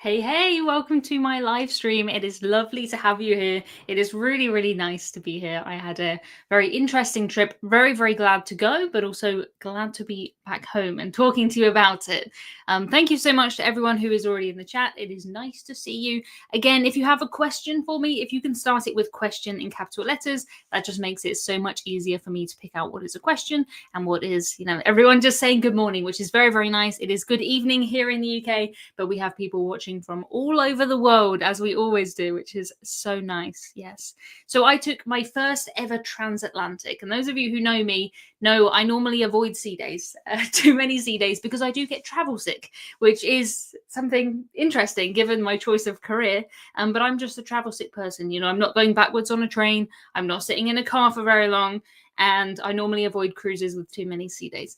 Hey, hey, welcome to my live stream. It is lovely to have you here. It is really, really nice to be here. I had a very interesting trip. Very, very glad to go, but also glad to be back home and talking to you about it. Thank you so much to everyone who is already in the chat. It is nice to see you. Again, if you have a question for me, if you can start it with question in capital letters, that just makes it so much easier for me to pick out what is a question and what is, everyone just saying good morning, which is very, very nice. It is good evening here in the UK, but we have people watching from all over the world, as we always do, which is so nice. Yes. So I took my first ever transatlantic, and those of you who know me know I normally avoid sea days, too many sea days, because I do get travel sick, which is something interesting given my choice of career. But I'm just a travel sick person. I'm not going backwards on a train. I'm not sitting in a car for very long. And I normally avoid cruises with too many sea days.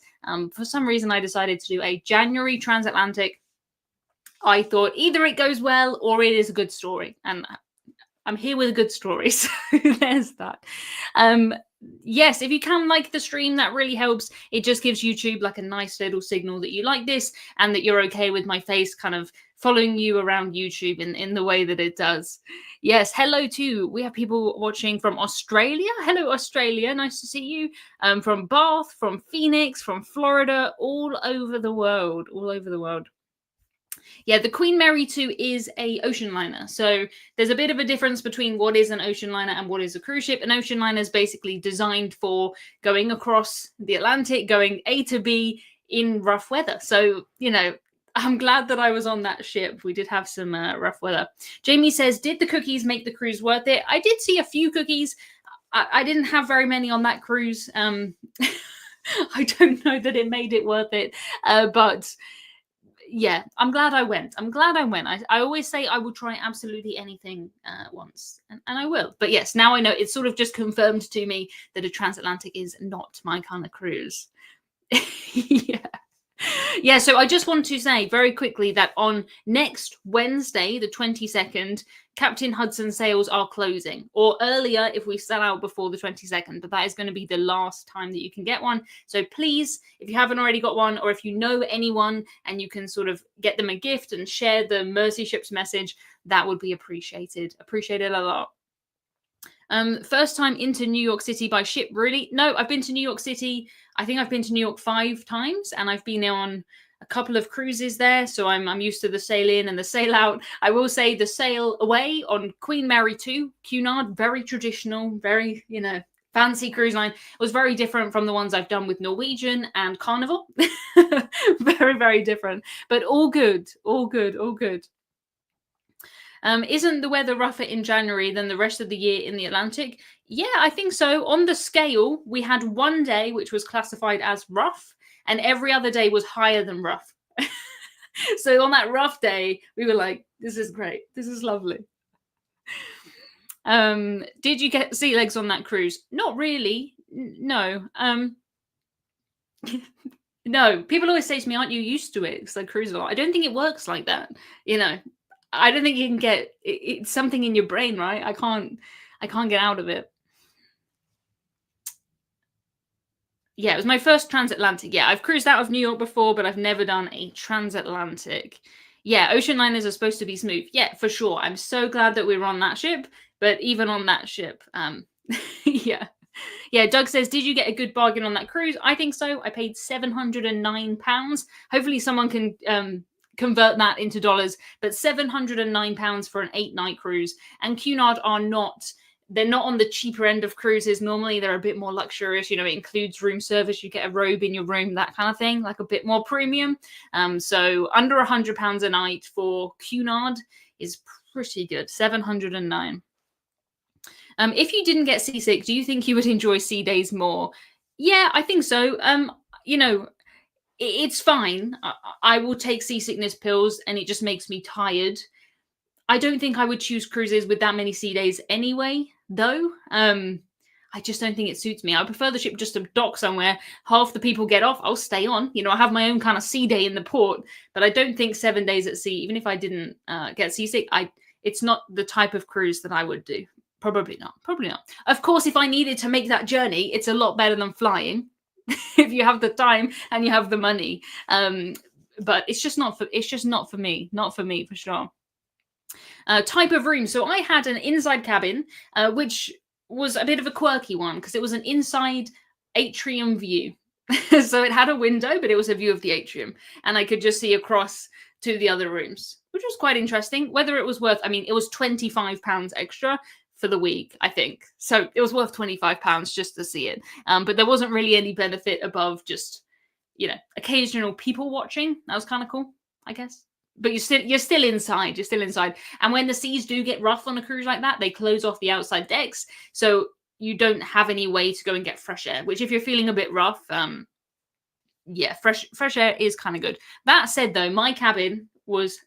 For some reason, I decided to do a January transatlantic. I thought either it goes well or it is a good story. And I'm here with a good story. So there's that. Yes, if you can like the stream, that really helps. It just gives YouTube like a nice little signal that you like this and that you're okay with my face kind of following you around YouTube in the way that it does. Yes, hello too. We have people watching from Australia. Hello, Australia. Nice to see you. From Bath, from Phoenix, from Florida, all over the world. All over the world. Yeah, the Queen Mary 2 is a ocean liner. So there's a bit of a difference between what is an ocean liner and what is a cruise ship. An ocean liner is basically designed for going across the Atlantic, going A to B in rough weather. So, I'm glad that I was on that ship. We did have some rough weather. Jamie says, did the cookies make the cruise worth it? I did see a few cookies. I didn't have very many on that cruise. I don't know that it made it worth it, but yeah, I'm glad I went. I always say I will try absolutely anything once, and I will. But yes, now I know. It's sort of just confirmed to me that a transatlantic is not my kind of cruise. Yeah. Yeah, so I just want to say very quickly that on next Wednesday, the 22nd, Captain Hudson sales are closing, or earlier if we sell out before the 22nd, but that is going to be the last time that you can get one. So please, if you haven't already got one, or if you know anyone and you can sort of get them a gift and share the Mercy Ships message, that would be appreciated. Appreciated a lot. First time into New York City by ship, really? No, I've been to New York City. I think I've been to New York 5 times, and I've been on a couple of cruises there, so I'm used to the sail in and the sail out. I will say the sail away on Queen Mary 2, Cunard, very traditional, very, fancy cruise line. It was very different from the ones I've done with Norwegian and Carnival. Very, very different, but all good, all good, all good. Isn't the weather rougher in January than the rest of the year in the Atlantic? Yeah, I think so. On the scale, we had one day which was classified as rough, and every other day was higher than rough. So on that rough day, we were like, this is great. This is lovely. Did you get sea legs on that cruise? Not really. No. No. People always say to me, aren't you used to it? Because I cruise a lot. I don't think it works like that. I don't think you can get it's something in your brain, right? I can't get out of it. Yeah, it was my first transatlantic. Yeah, I've cruised out of New York before, but I've never done a transatlantic. Yeah, ocean liners are supposed to be smooth. Yeah, for sure. I'm so glad that we were on that ship, but even on that ship, yeah. Yeah, Doug says, did you get a good bargain on that cruise? I think so. I paid £709. Hopefully someone can convert that into dollars, but £709 for an 8-night cruise. And Cunard they're not on the cheaper end of cruises. Normally they're a bit more luxurious. It includes room service. You get a robe in your room, that kind of thing, like a bit more premium. So under £100 a night for Cunard is pretty good. 709. If you didn't get seasick, do you think you would enjoy sea days more? Yeah, I think so. It's fine. I will take seasickness pills and it just makes me tired. I don't think I would choose cruises with that many sea days anyway, though. I just don't think it suits me. I prefer the ship just to dock somewhere. Half the people get off. I'll stay on. I have my own kind of sea day in the port, but I don't think 7 days at sea, even if I didn't get seasick, it's not the type of cruise that I would do. Probably not. Of course, if I needed to make that journey, it's a lot better than flying. If you have the time and you have the money. but it's just not for me. Not for me, for sure. Type of room. So I had an inside cabin, which was a bit of a quirky one because it was an inside atrium view. So it had a window, but it was a view of the atrium, and I could just see across to the other rooms, which was quite interesting. Whether it was worth, I mean, it was £25 extra for the week, I think. So it was worth £25 just to see it. But there wasn't really any benefit above just, occasional people watching. That was kind of cool, I guess. But you're still inside. You're still inside. And when the seas do get rough on a cruise like that, they close off the outside decks. So you don't have any way to go and get fresh air, which if you're feeling a bit rough, fresh air is kind of good. That said, though, my cabin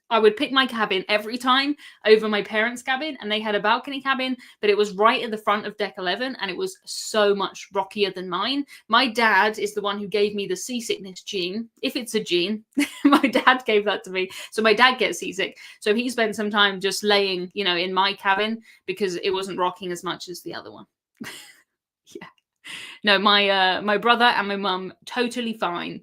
I would pick my cabin every time over my parents' cabin, and they had a balcony cabin, but it was right at the front of deck 11, and it was so much rockier than mine. My dad is the one who gave me the seasickness gene, if it's a gene. My dad gave that to me, so my dad gets seasick. So he spent some time just laying, in my cabin because it wasn't rocking as much as the other one. Yeah. No, my brother and my mum, totally fine.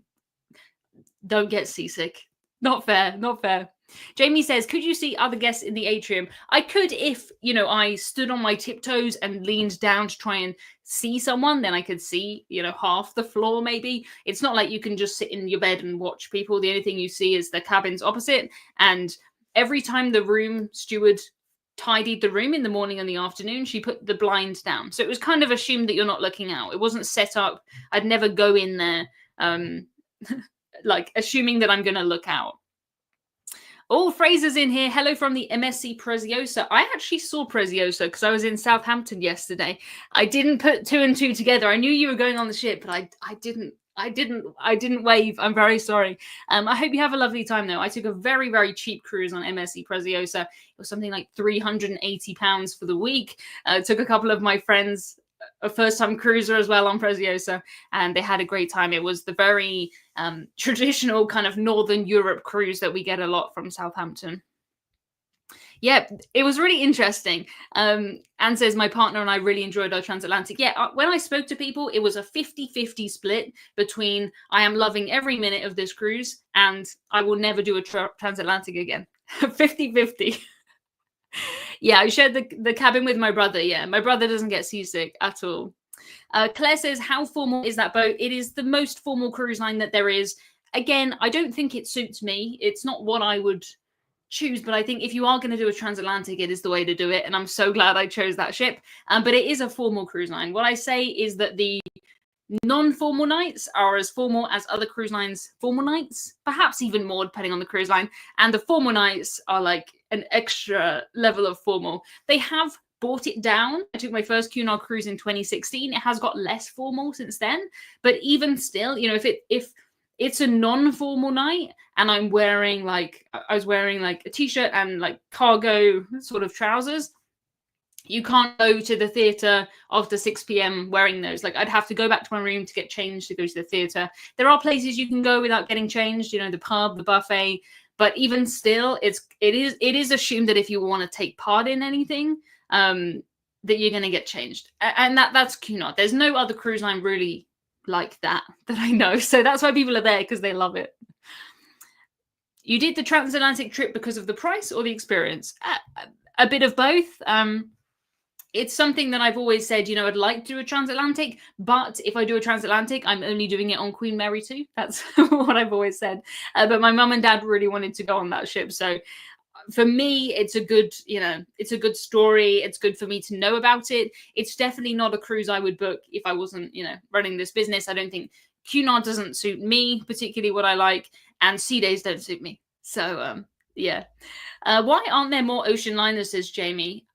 Don't get seasick. Not fair, not fair. Jamie says, could you see other guests in the atrium? I could if, I stood on my tiptoes and leaned down to try and see someone, then I could see, half the floor maybe. It's not like you can just sit in your bed and watch people. The only thing you see is the cabins opposite. And every time the room steward tidied the room in the morning and the afternoon, she put the blind down. So it was kind of assumed that you're not looking out. It wasn't set up. I'd never go in there like assuming that I'm going to look out. Oh, Fraser's in here. Hello from the MSC Preziosa. I actually saw Preziosa because I was in Southampton yesterday. I didn't put two and two together. I knew you were going on the ship, but I didn't wave. I'm very sorry. I hope you have a lovely time though. I took a very, very cheap cruise on MSC Preziosa. It was something like £380 for the week. Took a couple of my friends, a first-time cruiser as well on Preziosa, and they had a great time. It was the very traditional kind of Northern Europe cruise that we get a lot from Southampton. Yeah, it was really interesting. Anne says, my partner and I really enjoyed our transatlantic. Yeah, when I spoke to people, it was a 50-50 split between I am loving every minute of this cruise and I will never do a transatlantic again. 50-50. Yeah, I shared the cabin with my brother. Yeah, my brother doesn't get seasick at all. Claire says, how formal is that boat? It is the most formal cruise line that there is. Again, I don't think it suits me. It's not what I would choose, but I think if you are going to do a transatlantic, it is the way to do it. And I'm so glad I chose that ship. But it is a formal cruise line. What I say is that the non-formal nights are as formal as other cruise lines' formal nights, perhaps even more depending on the cruise line. And the formal nights are like an extra level of formal. They have brought it down. I took my first Cunard cruise in 2016. It has got less formal since then. But even still, if it's a non-formal night and I was wearing like a t-shirt and like cargo sort of trousers, you can't go to the theatre after 6 p.m. wearing those. Like I'd have to go back to my room to get changed to go to the theatre. There are places you can go without getting changed, the pub, the buffet. But even still, it is assumed that if you want to take part in anything, that you're going to get changed. And that's Cunard. There's no other cruise line really like that I know. So that's why people are there, because they love it. You did the transatlantic trip because of the price or the experience? A bit of both. It's something that I've always said, I'd like to do a transatlantic, but if I do a transatlantic, I'm only doing it on Queen Mary 2. That's what I've always said. But my mum and dad really wanted to go on that ship. So for me, it's a good, it's a good story. It's good for me to know about it. It's definitely not a cruise I would book if I wasn't, running this business. I don't think Cunard doesn't suit me, particularly what I like, and sea days don't suit me. So, yeah. Why aren't there more ocean liners, says Jamie?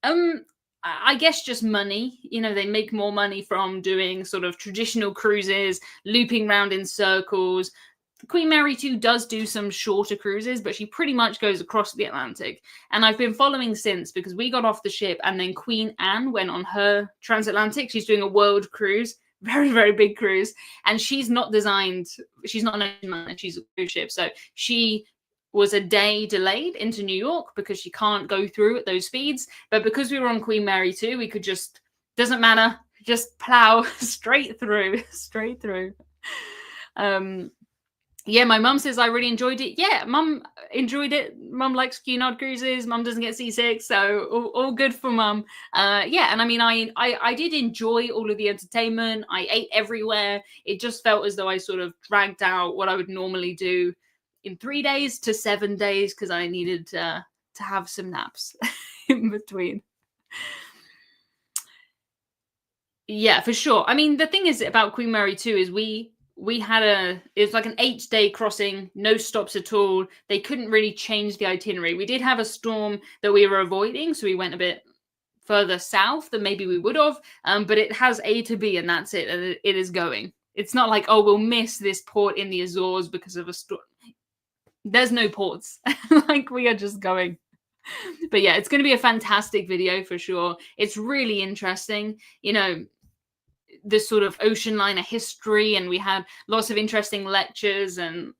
I guess just money. They make more money from doing sort of traditional cruises, looping round in circles. Queen Mary 2 does do some shorter cruises, but she pretty much goes across the Atlantic. And I've been following since, because we got off the ship and then Queen Anne went on her transatlantic. She's doing a world cruise, very, very big cruise. And she's not an ocean liner, she's a cruise ship. So she was a day delayed into New York because she can't go through at those speeds. But because we were on Queen Mary 2, we could doesn't matter, just plow straight through. Yeah, my mum says I really enjoyed it. Yeah, mum enjoyed it. Mum likes Cunard cruises. Mum doesn't get seasick, so all good for mum. Yeah, and I mean, I did enjoy all of the entertainment. I ate everywhere. It just felt as though I sort of dragged out what I would normally do in 3 days to 7 days because I needed to have some naps in between. Yeah, for sure. I mean, the thing is about Queen Mary too is we had it was like an 8-day crossing, no stops at all. They couldn't really change the itinerary. We did have a storm that we were avoiding, so we went a bit further south than maybe we would have. But it has A to B, and that's it. And it is going. It's not like, oh, we'll miss this port in the Azores because of a storm. There's no ports. Like we are just going. But yeah, it's going to be a fantastic video for sure. It's really interesting. This sort of ocean liner history, and we had lots of interesting lectures, and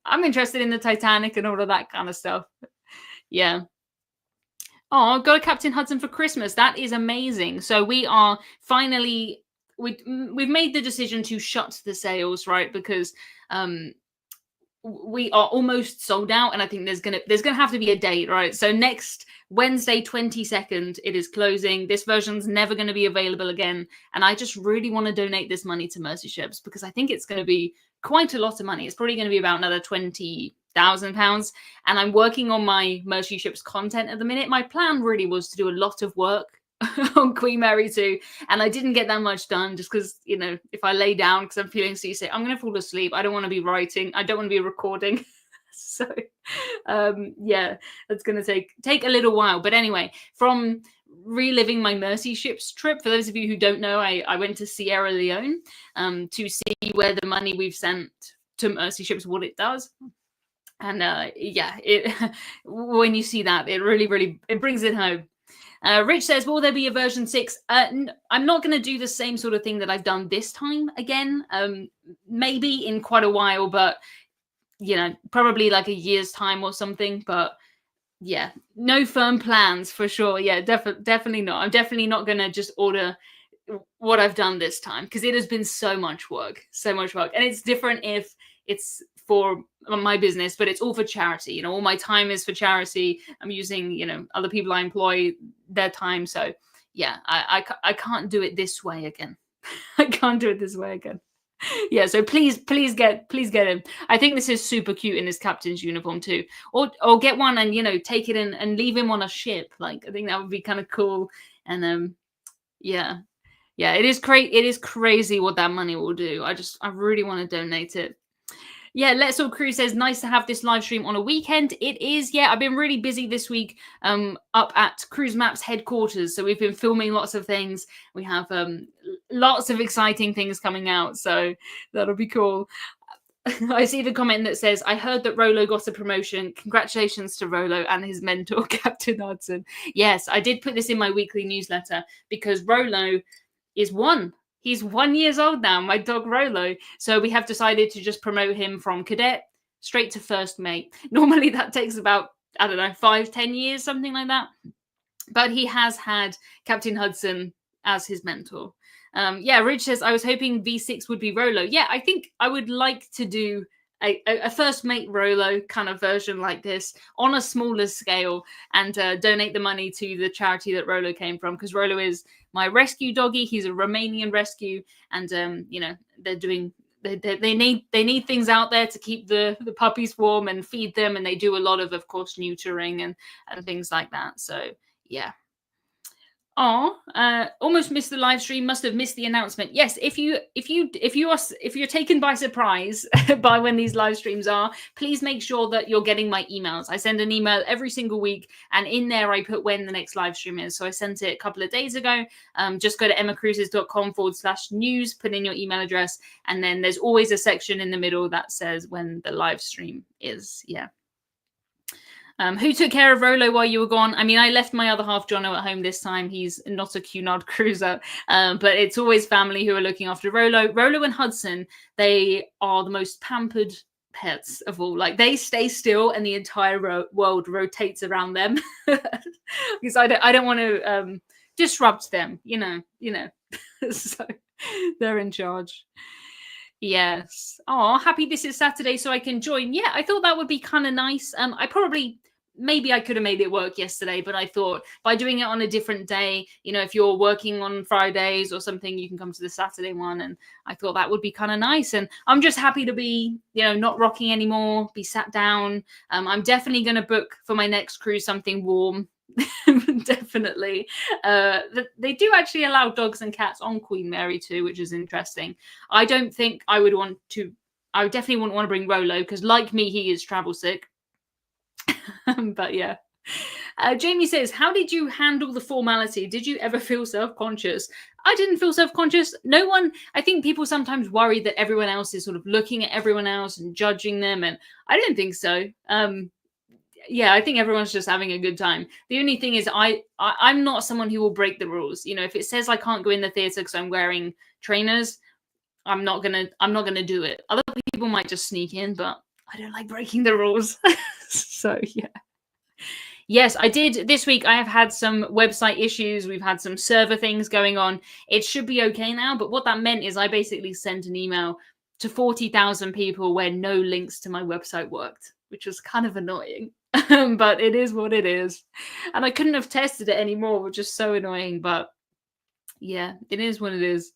I'm interested in the Titanic and all of that kind of stuff. Yeah. Oh, got a Captain Hudson for Christmas. That is amazing. So we are finally we've made the decision to shut the sales, right? Because we are almost sold out, and I think there's gonna have to be a date, right? So next Wednesday 22nd it is closing. This version's never going to be available again, and I just really want to donate this money to Mercy Ships because I think it's going to be quite a lot of money. It's probably going to be about another £20,000, and I'm working on my Mercy Ships content at the minute. My plan really was to do a lot of work on Queen Mary too, and I didn't get that much done just because if I lay down because I'm feeling seasick, I'm gonna fall asleep. I don't want to be writing. I don't want to be recording. So yeah, that's gonna take a little while. But anyway, from reliving my Mercy Ships trip, for those of you who don't know, I went to Sierra Leone to see where the money we've sent to Mercy Ships, what it does. And yeah, when you see that, it really it brings it home. Rich says, will there be a version 6? I'm not going to do the same sort of thing that I've done this time again. Maybe in quite a while, but, probably like a year's time or something. But yeah, no firm plans for sure. Yeah, definitely not. I'm definitely not going to just order what I've done this time because it has been so much work. And it's different if it's for my business, but it's all for charity. All my time is for charity. I'm using, other people I employ, their time. So yeah, I can't do it this way again. I can't do it this way again. Yeah, so please get him. I think this is super cute in his captain's uniform too. Or get one and take it in and leave him on a ship. Like I think that would be kind of cool. And yeah. Yeah, it is crazy what that money will do. I really want to donate it. Yeah, Let's All Cruise says, nice to have this live stream on a weekend. It is, yeah. I've been really busy this week up at Cruise Maps headquarters. So we've been filming lots of things. We have lots of exciting things coming out. So that'll be cool. I see the comment that says, I heard that Rolo got a promotion. Congratulations to Rolo and his mentor, Captain Hudson. Yes, I did put this in my weekly newsletter because Rolo is one. He's 1 year old now, my dog Rolo. So we have decided to just promote him from cadet straight to first mate. Normally that takes about, 5-10 years, something like that. But he has had Captain Hudson as his mentor. Yeah, Rich says, I was hoping V6 would be Rolo. Yeah, I think I would like to do a first mate Rolo kind of version like this on a smaller scale and donate the money to the charity that Rolo came from, because Rolo is my rescue doggy. He's a Romanian rescue, and they're doing they need things out there to keep the puppies warm and feed them, and they do a lot of course neutering and things like that. So yeah. Oh, almost missed the live stream. Must have missed the announcement. Yes, if you're taken by surprise by when these live streams are, please make sure that you're getting my emails. I send an email every single week, and in there I put when the next live stream is. So I sent it a couple of days ago. Just go to emmacruises.com/news, put in your email address, and then there's always a section in the middle that says when the live stream is. Yeah. Who took care of Rolo while you were gone? I mean, I left my other half, Jono, at home this time. He's not a Cunard cruiser, but it's always family who are looking after Rolo. Rolo and Hudson, they are the most pampered pets of all. Like, they stay still and the entire world rotates around them. Because I don't want to disrupt them, So they're in charge. Yes. Oh, happy this is Saturday so I can join. Yeah, I thought that would be kind of nice. I probably maybe I could have made it work yesterday, but I thought by doing it on a different day, if you're working on Fridays or something, you can come to the Saturday one. And I thought that would be kind of nice. And I'm just happy to be, not rocking anymore, be sat down. I'm definitely going to book for my next cruise something warm. Definitely. They do actually allow dogs and cats on Queen Mary too, which is interesting. I don't think I would want to. I definitely wouldn't want to bring Rolo because, like me, he is travel sick. But yeah. Jamie says, how did you handle the formality? Did you ever feel self-conscious? I didn't feel self-conscious. No one, I think people sometimes worry that everyone else is sort of looking at everyone else and judging them. And I don't think so. Yeah, I think everyone's just having a good time. The only thing is I'm not someone who will break the rules. If it says I can't go in the theater because I'm wearing trainers, I'm not gonna do it. Other people might just sneak in, but I don't like breaking the rules. So yeah. Yes, I did. This week I have had some website issues. We've had some server things going on. It should be okay now, but what that meant is I basically sent an email to 40,000 people where no links to my website worked, which was kind of annoying. But it is what it is. And I couldn't have tested it anymore, which is so annoying. But yeah, it is what it is.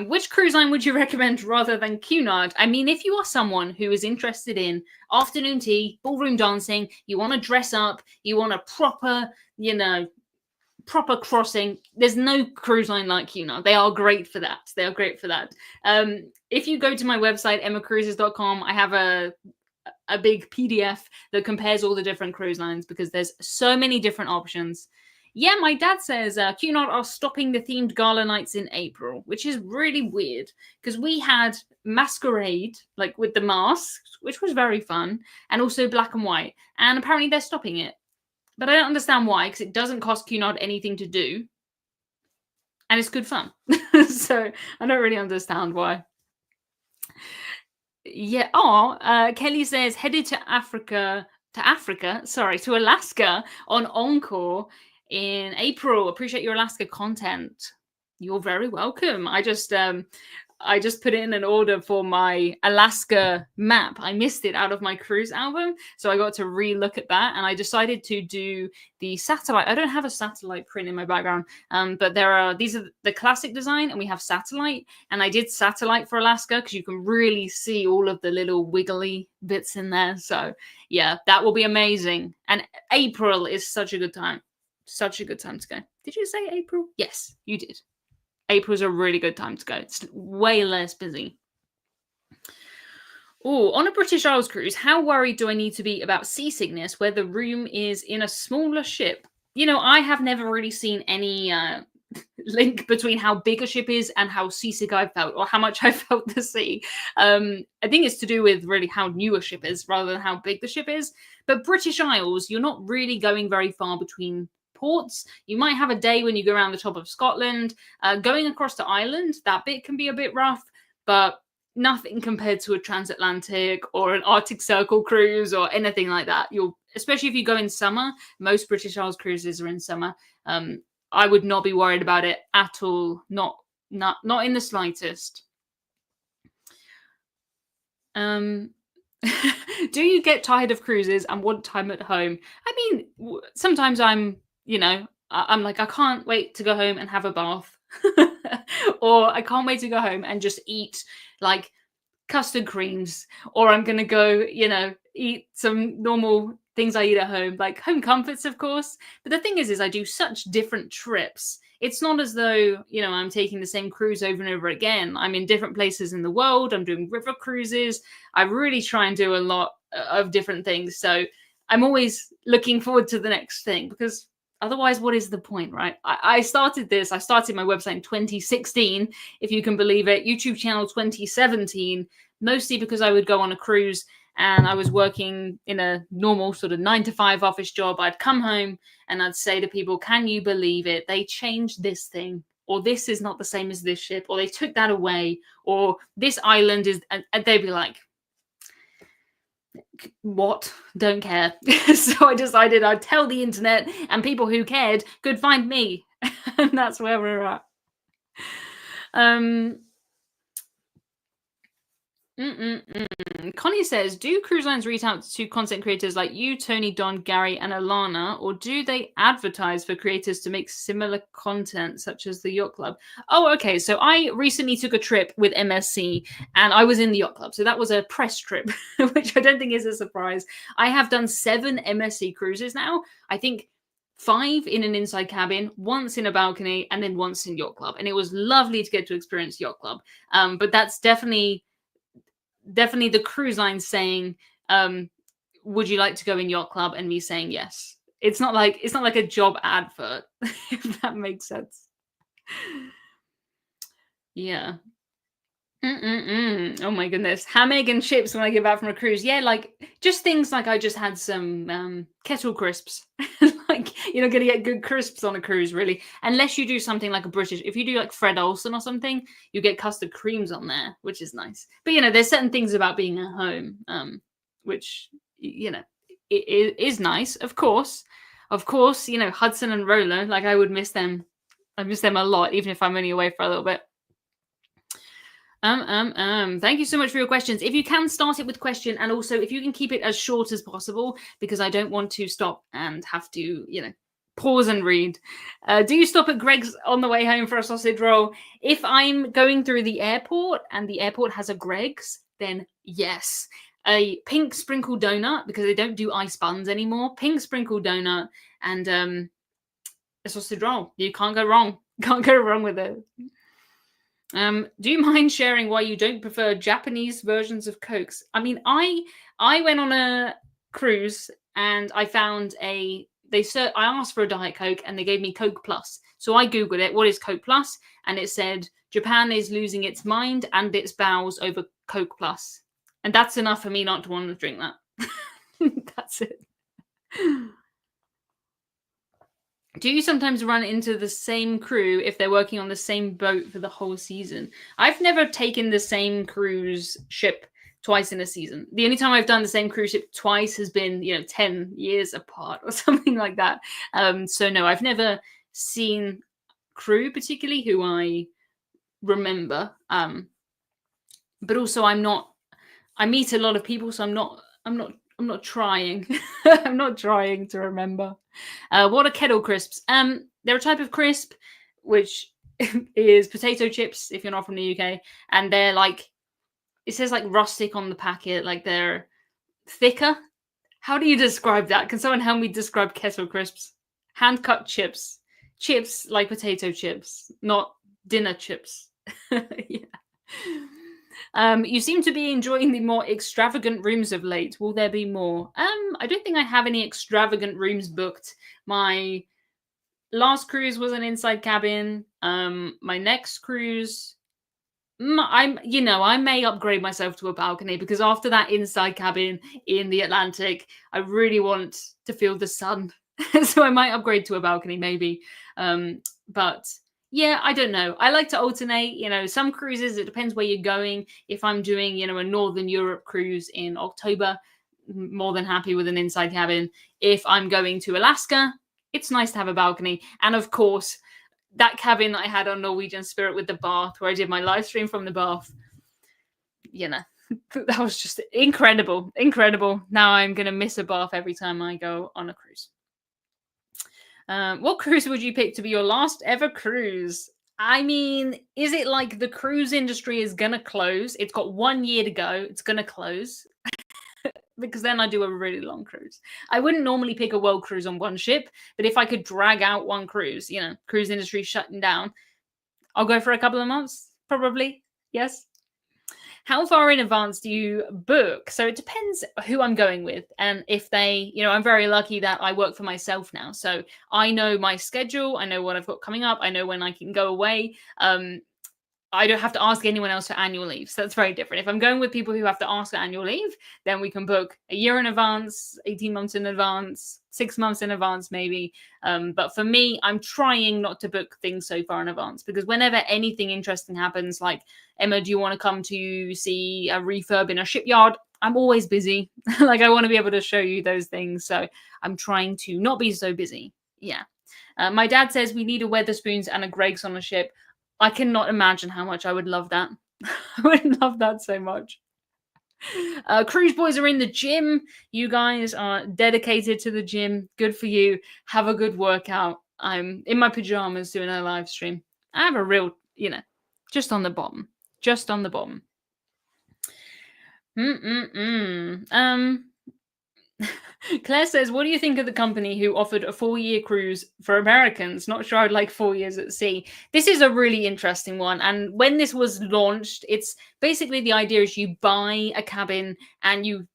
Which cruise line would you recommend rather than Cunard? I mean, if you are someone who is interested in afternoon tea, ballroom dancing, you want to dress up, you want a proper crossing, there's no cruise line like Cunard. They are great for that. They are great for that. If you go to my website, emmacruises.com, I have a big PDF that compares all the different cruise lines because there's so many different options. Yeah, my dad says Cunard are stopping the themed gala nights in April, which is really weird because we had Masquerade, like with the masks, which was very fun, and also Black and White. And apparently they're stopping it. But I don't understand why, because it doesn't cost Cunard anything to do. And it's good fun. So I don't really understand why. Yeah. Oh, Kelly says headed to Alaska on Encore in April. Appreciate your Alaska content. You're very welcome. I just put in an order for my Alaska map. I missed it out of my cruise album, so I got to re-look at that, and I decided to do the satellite. I don't have a satellite print in my background, but these are the classic design, and we have satellite, and I did satellite for Alaska because you can really see all of the little wiggly bits in there. So yeah, that will be amazing. And April is such a good time. Such a good time to go. Did you say April? Yes, you did. April's a really good time to go. It's way less busy. Oh, on a British Isles cruise, how worried do I need to be about seasickness where the room is in a smaller ship? I have never really seen any link between how big a ship is and how seasick I've felt or how much I felt the sea. I think it's to do with really how new a ship is rather than how big the ship is. But British Isles, you're not really going very far between ports. You might have a day when you go around the top of Scotland. Going across to Ireland, that bit can be a bit rough, but nothing compared to a transatlantic or an Arctic Circle cruise or anything like that. Especially if you go in summer, most British Isles cruises are in summer. I would not be worried about it at all. Not in the slightest. Do you get tired of cruises and want time at home? I mean, sometimes I'm like, I can't wait to go home and have a bath. Or I can't wait to go home and just eat like custard creams. Or I'm going to go, eat some normal things I eat at home, like home comforts, of course. But the thing is I do such different trips. It's not as though, I'm taking the same cruise over and over again. I'm in different places in the world. I'm doing river cruises. I really try and do a lot of different things. So I'm always looking forward to the next thing because otherwise, what is the point, right? I started my website in 2016, if you can believe it, YouTube channel 2017, mostly because I would go on a cruise and I was working in a normal sort of 9-to-5 office job. I'd come home and I'd say to people, can you believe it? They changed this thing, or this is not the same as this ship, or they took that away, or this island is, and they'd be like, what? Don't care. So I decided I'd tell the internet, and people who cared could find me. And that's where we're at. Connie says, do cruise lines reach out to content creators like you, Tony, Don, Gary, and Alana, or do they advertise for creators to make similar content, such as the Yacht Club? Oh, okay. So I recently took a trip with MSC, and I was in the Yacht Club. So that was a press trip, which I don't think is a surprise. I have done 7 MSC cruises now. I think 5 in an inside cabin, once in a balcony, and then once in Yacht Club. And it was lovely to get to experience Yacht Club. But that's definitely the cruise line saying, would you like to go in Yacht Club, and me saying yes. It's not like a job advert, if that makes sense. Yeah. Oh my goodness. Hammock and chips when I get back from a cruise. Yeah, like just things like I just had some kettle crisps. Like you're not going to get good crisps on a cruise, really. Unless you do something like a British. If you do like Fred Olsen or something, you get custard creams on there, which is nice. But, there's certain things about being at home, which, it is nice, of course. Of course, Hudson and Roller, like I would miss them. I miss them a lot, even if I'm only away for a little bit. Thank you so much for your questions. If you can start it with question, and also if you can keep it as short as possible, because I don't want to stop and have to, pause and read. Do you stop at Greg's on the way home for a sausage roll? If I'm going through the airport and the airport has a Greg's, then yes. A pink sprinkle donut, because they don't do ice buns anymore. Pink sprinkle donut and a sausage roll. You can't go wrong. Can't go wrong with it. Do you mind sharing why you don't prefer Japanese versions of Cokes? I mean, I went on a cruise and I found I asked for a Diet Coke and they gave me Coke Plus. So I Googled it, what is Coke Plus? And it said, Japan is losing its mind and its bowels over Coke Plus. And that's enough for me not to want to drink that. That's it. Do you sometimes run into the same crew if they're working on the same boat for the whole season? I've never taken the same cruise ship twice in a season. The only time I've done the same cruise ship twice has been, 10 years apart or something like that. So no, I've never seen crew particularly who I remember. But also I meet a lot of people, so I'm not trying. I'm not trying to remember. What are kettle crisps? They're a type of crisp which is potato chips if you're not from the UK, and they're like, it says like rustic on the packet, like they're thicker. How do you describe that? Can someone help me describe kettle crisps? Hand cut chips. Chips like potato chips, not dinner chips. Yeah. You seem to be enjoying the more extravagant rooms of late. Will there be more? I don't think I have any extravagant rooms booked. My last cruise was an inside cabin. My next cruise, I may upgrade myself to a balcony, because after that inside cabin in the Atlantic, I really want to feel the sun. So I might upgrade to a balcony maybe. But yeah, I don't know. I like to alternate, some cruises, it depends where you're going. If I'm doing, a Northern Europe cruise in October, more than happy with an inside cabin. If I'm going to Alaska, it's nice to have a balcony. And of course, that cabin that I had on Norwegian Spirit with the bath, where I did my live stream from the bath, that was just incredible. Incredible. Now I'm going to miss a bath every time I go on a cruise. What cruise would you pick to be your last ever cruise? I mean, is it like the cruise industry is going to close? It's got 1 year to go. It's going to close. Because then I do a really long cruise. I wouldn't normally pick a world cruise on one ship, but if I could drag out one cruise, cruise industry shutting down, I'll go for a couple of months, probably. Yes. How far in advance do you book? So it depends who I'm going with. And if they, I'm very lucky that I work for myself now. So I know my schedule. I know what I've got coming up. I know when I can go away. I don't have to ask anyone else for annual leave. So that's very different. If I'm going with people who have to ask for annual leave, then we can book a year in advance, 18 months in advance, 6 months in advance, maybe. But for me, I'm trying not to book things so far in advance, because whenever anything interesting happens, like, Emma, do you want to come to see a refurb in a shipyard? I'm always busy. Like, I want to be able to show you those things. So I'm trying to not be so busy. Yeah. My dad says we need a Weatherspoons and a Greg's on a ship. I cannot imagine how much I would love that. I would love that so much. Cruise boys are in the gym. You guys are dedicated to the gym. Good for you. Have a good workout. I'm in my pajamas doing a live stream. I have a real, just on the bottom. Just on the bottom. Mm-mm-mm. Claire says, what do you think of the company who offered a 4-year cruise for Americans? Not sure I'd like 4 years at sea. This is a really interesting one. And when this was launched, it's basically the idea is you buy a cabin and you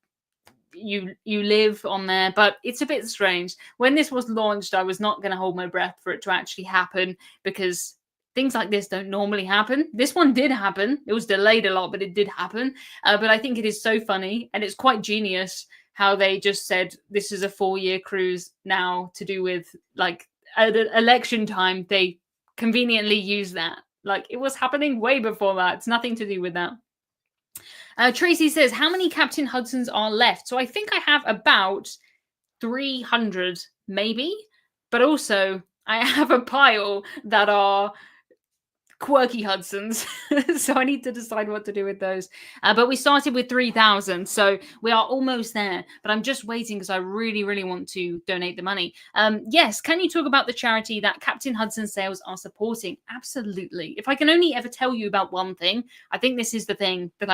live on there, but it's a bit strange. When this was launched, I was not going to hold my breath for it to actually happen because things like this don't normally happen. This one did happen. It was delayed a lot, but it did happen. But I think it is so funny and it's quite genius how they just said this is a 4-year cruise now to do with like at election time. They conveniently use that. Like it was happening way before that. It's nothing to do with that. Tracy says, how many Captain Hudsons are left? So I think I have about 300, maybe. But also, I have a pile that are quirky Hudsons. So I need to decide what to do with those. But we started with 3,000. So we are almost there. But I'm just waiting because I really, really want to donate the money. Yes. Can you talk about the charity that Captain Hudson Sales are supporting? Absolutely. If I can only ever tell you about one thing, I think this is the thing that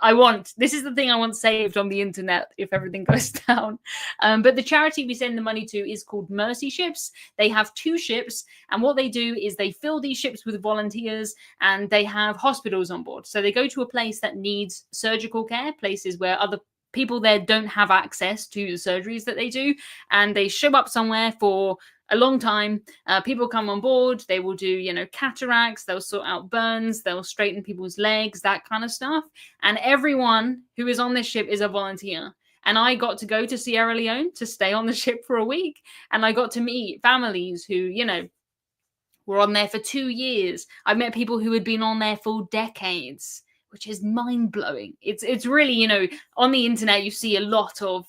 I want. This is the thing I want saved on the internet if everything goes down. But the charity we send the money to is called Mercy Ships. They have 2 ships, and what they do is they fill these ships with volunteers, and they have hospitals on board. So they go to a place that needs surgical care, places where other people there don't have access to the surgeries that they do, and they show up somewhere for a long time. People come on board, they will do, cataracts, they'll sort out burns, they'll straighten people's legs, that kind of stuff. And everyone who is on this ship is a volunteer. And I got to go to Sierra Leone to stay on the ship for a week. And I got to meet families who, were on there for 2 years. I met people who had been on there for decades, which is mind-blowing. It's really, on the internet, you see a lot of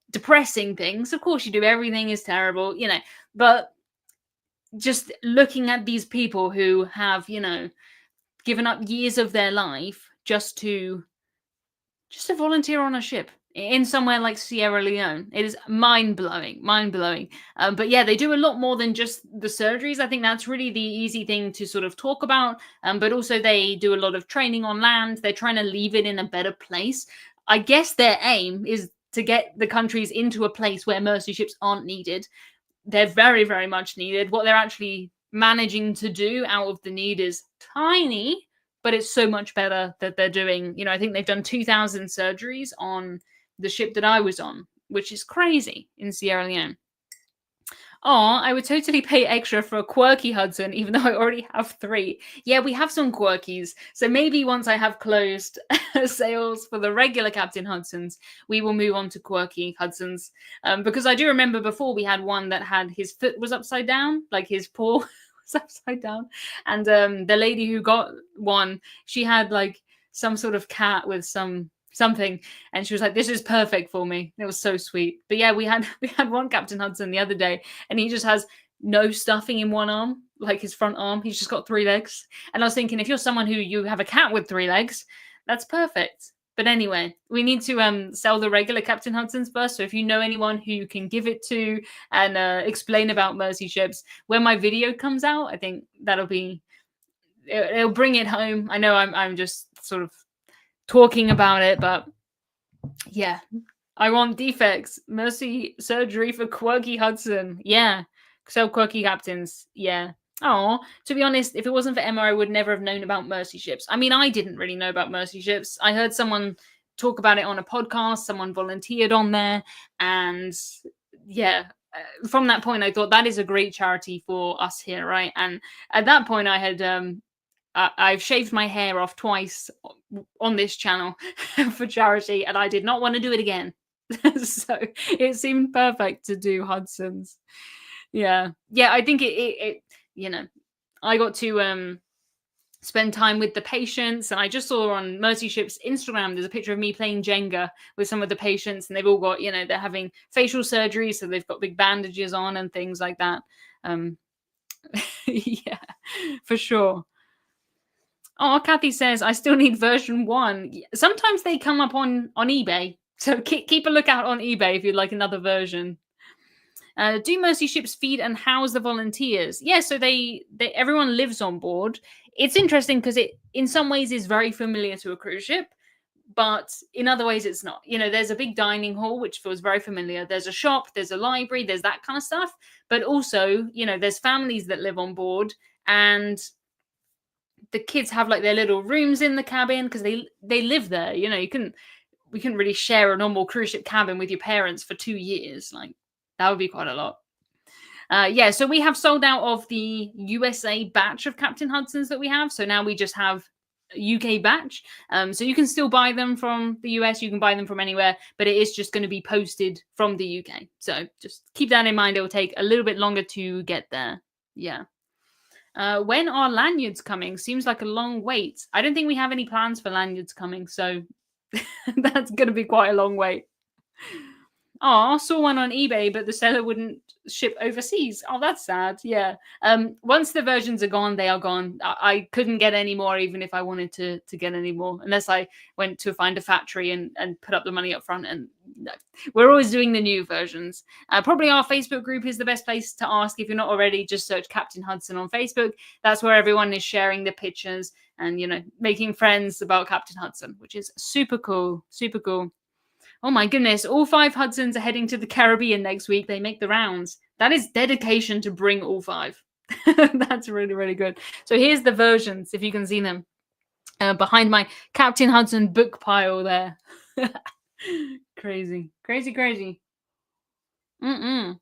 depressing things. Of course you do. Everything is terrible, but just looking at these people who have, given up years of their life just to volunteer on a ship in somewhere like Sierra Leone. It is mind-blowing. But yeah, they do a lot more than just the surgeries. I think that's really the easy thing to sort of talk about. But also they do a lot of training on land. They're trying to leave it in a better place. I guess their aim is to get the countries into a place where mercy ships aren't needed. They're very, very much needed. What they're actually managing to do out of the need is tiny, but it's so much better that they're doing. I think they've done 2,000 surgeries on the ship that I was on, which is crazy in Sierra Leone. Oh, I would totally pay extra for a quirky Hudson, even though I already have 3. Yeah, we have some quirkies. So maybe once I have closed sales for the regular Captain Hudsons, we will move on to quirky Hudsons. Because I do remember before we had one that had his foot was upside down, like his paw was upside down. And the lady who got one, she had like some sort of cat with something, and she was like, this is perfect for me. It was so sweet. But yeah, we had one Captain Hudson the other day, and he just has no stuffing in one arm, like his front arm. He's just got 3 legs. And I was thinking, if you're someone who you have a cat with 3 legs, that's perfect. But anyway, we need to sell the regular Captain Hudsons first. So if you know anyone who you can give it to and explain about mercy ships, when my video comes out, I think that'll be, it'll bring it home. I know I'm just sort of talking about it, but yeah, I want defects. Mercy surgery for quirky Hudson. Yeah, sell quirky captains. Yeah. Oh, to be honest, if it wasn't for Emma, I would never have known about mercy ships. I mean, I didn't really know about mercy ships. I heard someone talk about it on a podcast. Someone volunteered on there, and yeah. From that point, I thought that is a great charity for us here, right? And at that point, I had I've shaved my hair off twice on this channel for charity, and I did not want to do it again. So it seemed perfect to do Hudson's. Yeah. I think it I got to spend time with the patients, and I just saw on Mercy Ship's Instagram there's a picture of me playing Jenga with some of the patients, and they've all got, they're having facial surgery, so they've got big bandages on and things like that. Yeah, for sure. Oh, Kathy says I still need version 1. Sometimes they come up on eBay, so keep a lookout on eBay if you'd like another version. Do Mercy ships feed and house the volunteers? Yeah, so they everyone lives on board. It's interesting because it in some ways is very familiar to a cruise ship, but in other ways it's not. There's a big dining hall which feels very familiar. There's a shop, there's a library, there's that kind of stuff. But also, there's families that live on board, and the kids have like their little rooms in the cabin because they live there. We couldn't really share a normal cruise ship cabin with your parents for 2 years. Like that would be quite a lot. Yeah, so we have sold out of the USA batch of Captain Hudsons that we have. So now we just have a UK batch. So you can still buy them from the US. You can buy them from anywhere, but it is just going to be posted from the UK. So just keep that in mind. It will take a little bit longer to get there. Yeah. When are lanyards coming? Seems like a long wait. I don't think we have any plans for lanyards coming, so that's going to be quite a long wait. Oh, I saw one on eBay, but the seller wouldn't ship overseas. Oh, that's sad. Yeah. Once the versions are gone, they are gone. I couldn't get any more, even if I wanted to get any more, unless I went to find a factory and put up the money up front. And no, we're always doing the new versions. Probably our Facebook group is the best place to ask. If you're not already, just search Captain Hudson on Facebook. That's where everyone is sharing the pictures and, making friends about Captain Hudson, which is super cool. Super cool. Oh my goodness, all 5 Hudsons are heading to the Caribbean next week. They make the rounds. That is dedication to bring all 5. That's really, really good. So here's the versions, if you can see them. Behind my Captain Hudson book pile there. Crazy. Crazy, crazy. Mm-mm.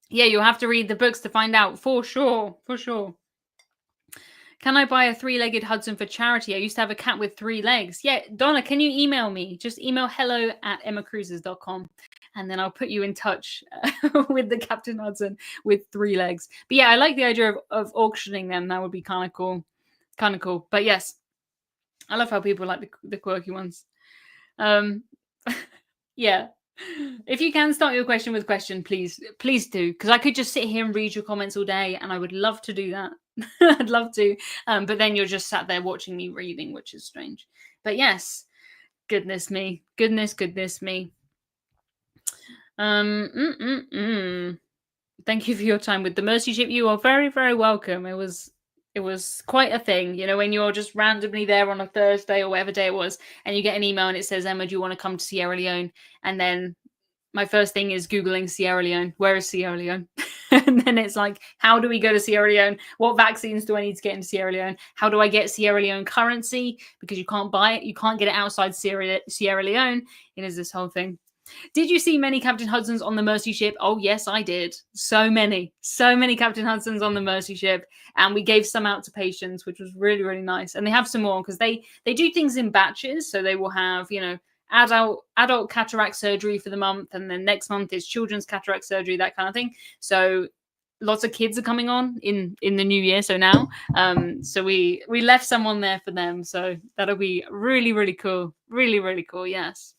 Yeah, you'll have to read the books to find out, for sure. For sure. Can I buy a 3-legged Hudson for charity? I used to have a cat with 3 legs. Yeah, Donna, can you email me? Just email hello@emmacruises.com and then I'll put you in touch with the Captain Hudson with 3 legs. But yeah, I like the idea of auctioning them. That would be kind of cool. Kind of cool. But yes, I love how people like the quirky ones. Yeah. If you can start your question with question, please do, because I could just sit here and read your comments all day, and I would love to do that. I'd love to, but then you're just sat there watching me reading, which is strange. But yes, goodness me. Thank you for your time with the Mercy Ship. You are very, very welcome. It was quite a thing, when you're just randomly there on a Thursday or whatever day it was, and you get an email and it says, Emma, do you want to come to Sierra Leone? And then my first thing is Googling Sierra Leone. Where is Sierra Leone? And then it's like, how do we go to Sierra Leone? What vaccines do I need to get into Sierra Leone? How do I get Sierra Leone currency? Because you can't buy it. You can't get it outside Sierra Leone. It is this whole thing. Did you see many Captain Hudsons on the Mercy Ship? Oh, yes, I did. So many Captain Hudsons on the Mercy Ship. And we gave some out to patients, which was really, really nice. And they have some more because they do things in batches. So they will have, adult cataract surgery for the month. And then next month is children's cataract surgery, that kind of thing. So lots of kids are coming on in the new year. So now, so we left someone there for them. So that'll be really, really cool. Really, really cool. Yes.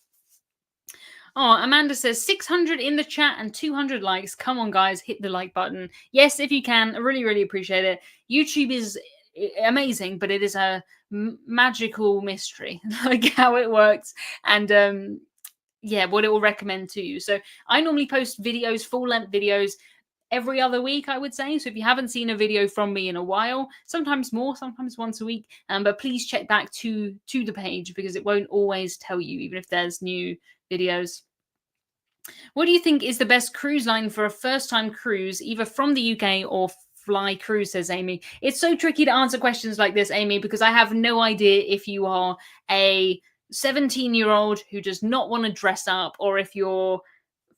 Oh, Amanda says 600 in the chat and 200 likes. Come on, guys, hit the like button. Yes, if you can. I really, really appreciate it. YouTube is amazing, but it is a magical mystery, like how it works. And yeah, what it will recommend to you. So I normally post videos, full-length videos, every other week, I would say. So if you haven't seen a video from me in a while, sometimes more, sometimes once a week, but please check back to the page because it won't always tell you, even if there's new videos. What do you think is the best cruise line for a first-time cruise, either from the UK or Fly Cruise, says Amy. It's so tricky to answer questions like this, Amy, because I have no idea if you are a 17-year-old who does not want to dress up or if you're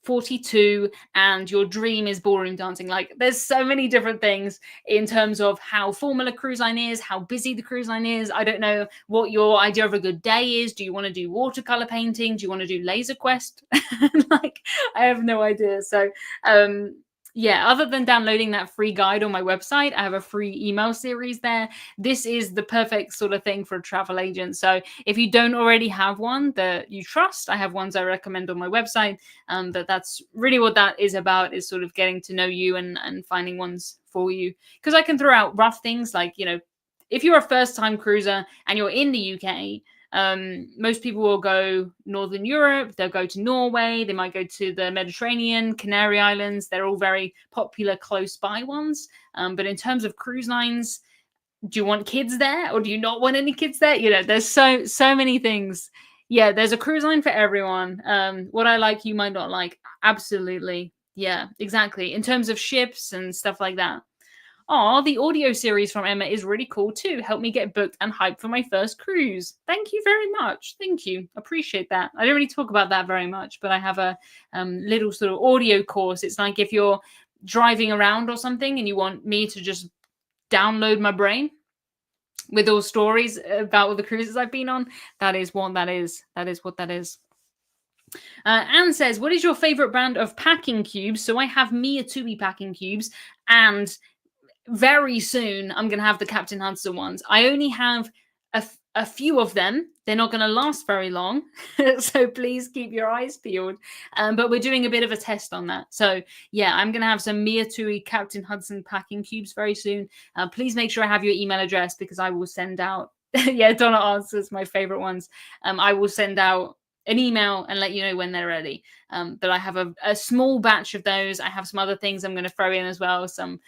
42 and your dream is ballroom dancing. Like, there's so many different things in terms of how formal a cruise line is, how busy the cruise line is. I don't know what your idea of a good day is. Do you want to do watercolor painting? Do you want to do laser quest? Like, I have no idea. So yeah, other than downloading that free guide on my website, I have a free email series there. This is the perfect sort of thing for a travel agent. So if you don't already have one that you trust, I have ones I recommend on my website. But that's really what that is about, is sort of getting to know you and finding ones for you. Because I can throw out rough things like, if you're a first-time cruiser and you're in the UK, most people will go Northern Europe, they'll go to Norway, they might go to the Mediterranean, Canary Islands. They're all very popular close by ones. But in terms of cruise lines, do you want kids there or do you not want any kids there? You know, there's so many things. Yeah, there's a cruise line for everyone. What I like, you might not like. Absolutely. Yeah, exactly. In terms of ships and stuff like that. Oh, the audio series from Emma is really cool too. Help me get booked and hyped for my first cruise. Thank you very much. Thank you. Appreciate that. I don't really talk about that very much, but I have a little sort of audio course. It's like if you're driving around or something and you want me to just download my brain with all stories about all the cruises I've been on, that is what that is. That is what that is. Anne says, what is your favorite brand of packing cubes? So I have Mia Tui packing cubes, and very soon I'm going to have the Captain Hudson ones. I only have a few of them. They're not going to last very long. So please keep your eyes peeled. But we're doing a bit of a test on that. So yeah, I'm going to have some Mia Tui Captain Hudson packing cubes very soon. Please make sure I have your email address because I will send out. Yeah, Donna answers my favorite ones. I will send out an email and let you know when they're ready. But I have a small batch of those. I have some other things I'm going to throw in as well. Some,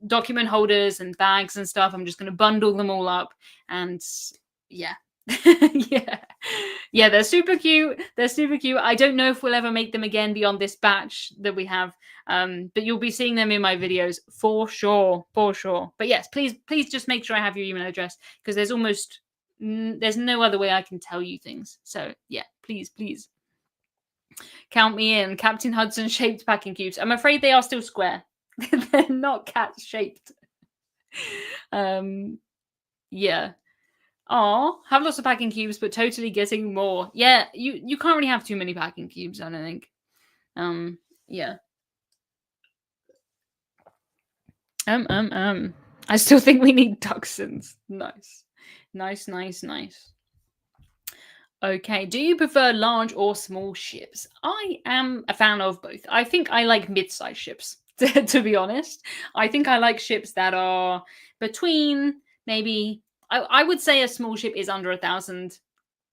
document holders and bags and stuff. I'm just going to bundle them all up. And yeah, yeah, they're super cute. They're super cute. I don't know if we'll ever make them again beyond this batch that we have. But you'll be seeing them in my videos for sure, for sure. But yes, please just make sure I have your email address because there's no other way I can tell you things. So yeah, please count me in. Captain Hudson shaped packing cubes. I'm afraid they are still square. They're not cat shaped. Yeah. Oh, have lots of packing cubes, but totally getting more. Yeah, you can't really have too many packing cubes, I don't think. Yeah. I still think we need Dachshunds. Nice. Okay, do you prefer large or small ships? I am a fan of both. I think I like mid-sized ships, to be honest. I think I like ships that are between maybe, I would say a small ship is under 1,000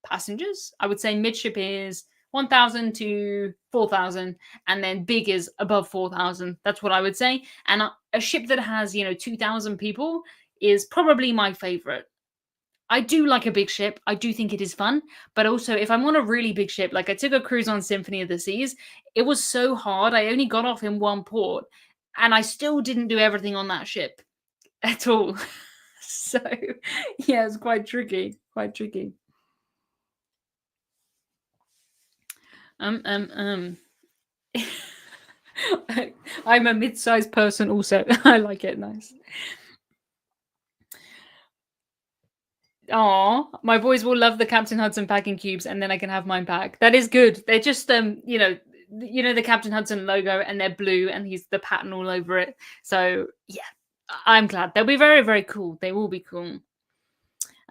passengers. I would say midship is 1,000 to 4,000, and then big is above 4,000. That's what I would say. And a ship that has, 2,000 people is probably my favorite. I do like a big ship. I do think it is fun. But also, if I'm on a really big ship, like I took a cruise on Symphony of the Seas, it was so hard. I only got off in one port, and I still didn't do everything on that ship at all. So, yeah, it's quite tricky. Quite tricky. I'm a mid-sized person also. I like it. Nice. Oh, my boys will love the Captain Hudson packing cubes, and then I can have mine back. That is good. They're just the Captain Hudson logo, and they're blue, and he's the pattern all over it. So yeah, I'm glad they'll be very, very cool. They will be cool.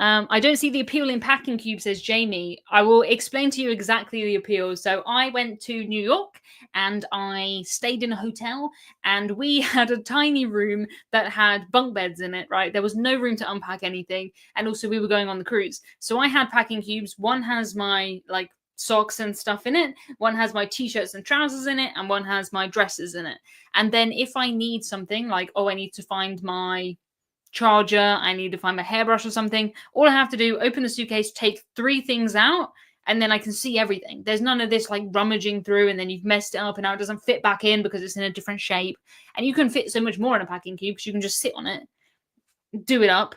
I don't see the appeal in packing cubes, says Jamie. I will explain to you exactly the appeal. So I went to New York and I stayed in a hotel, and we had a tiny room that had bunk beds in it, right? There was no room to unpack anything. And also we were going on the cruise. So I had packing cubes. One has my socks and stuff in it. One has my t-shirts and trousers in it. And one has my dresses in it. And then if I need something like, I need to find my charger, I need to find my hairbrush or something, all I have to do, open the suitcase, take 3 things out, and then I can see everything. There's none of this rummaging through and then you've messed it up and now it doesn't fit back in because it's in a different shape. And you can fit so much more in a packing cube because you can just sit on it, do it up,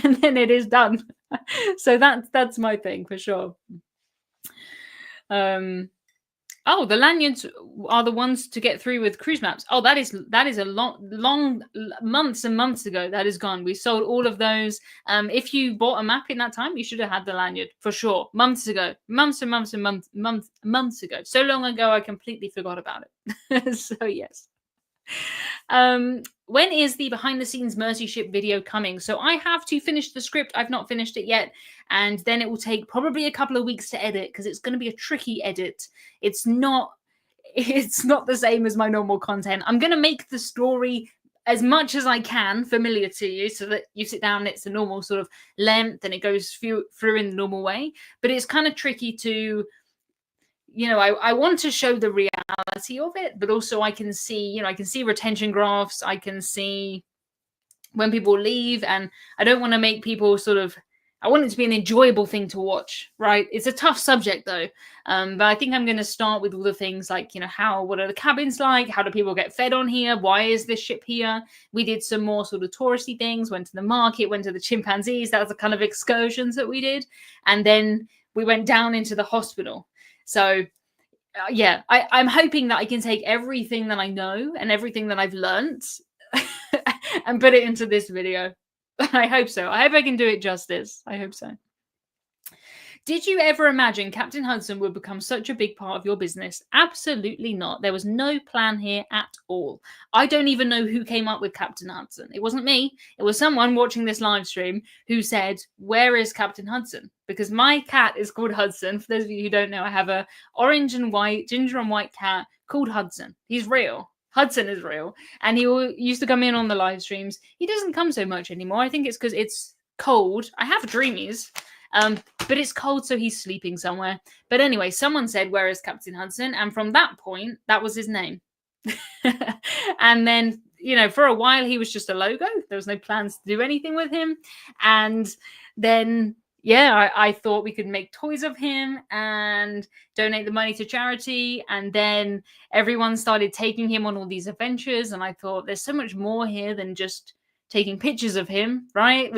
and then it is done. So that's my thing for sure. The lanyards are the ones to get through with cruise maps. Oh, that is a long months and months ago. That is gone. We sold all of those. If you bought a map in that time, you should have had the lanyard for sure. Months ago, months ago. So long ago, I completely forgot about it. So yes. When is the behind the scenes Mercy Ship video coming? So I have to finish the script. I've not finished it yet. And then it will take probably a couple of weeks to edit because it's going to be a tricky edit. It's not the same as my normal content. I'm going to make the story as much as I can familiar to you, so that you sit down, it's the normal sort of length and it goes through in the normal way. But it's kind of tricky to, I want to show the reality of it, but also I can see, I can see retention graphs, I can see when people leave, and I don't want to make people sort of, I want it to be an enjoyable thing to watch, right? It's a tough subject though. But I think I'm going to start with all the things like, what are the cabins like? How do people get fed on here? Why is this ship here? We did some more sort of touristy things, went to the market, went to the chimpanzees. That was the kind of excursions that we did. And then we went down into the hospital. So I'm hoping that I can take everything that I know and everything that I've learned and put it into this video. I hope so. I hope I can do it justice. I hope so. Did you ever imagine Captain Hudson would become such a big part of your business? Absolutely not. There was no plan here at all. I don't even know who came up with Captain Hudson. It wasn't me. It was someone watching this live stream who said, "Where is Captain Hudson?" Because my cat is called Hudson. For those of you who don't know, I have a orange and white, ginger and white cat called Hudson. He's real. Hudson is real. And he used to come in on the live streams. He doesn't come so much anymore. I think it's because it's cold. I have dreamies. But it's cold, so he's sleeping somewhere. But anyway, someone said, "Where is Captain Hudson?" And from that point, that was his name. And then, for a while, he was just a logo. There was no plans to do anything with him. And then, I thought we could make toys of him and donate the money to charity. And then everyone started taking him on all these adventures. And I thought, there's so much more here than just taking pictures of him, right?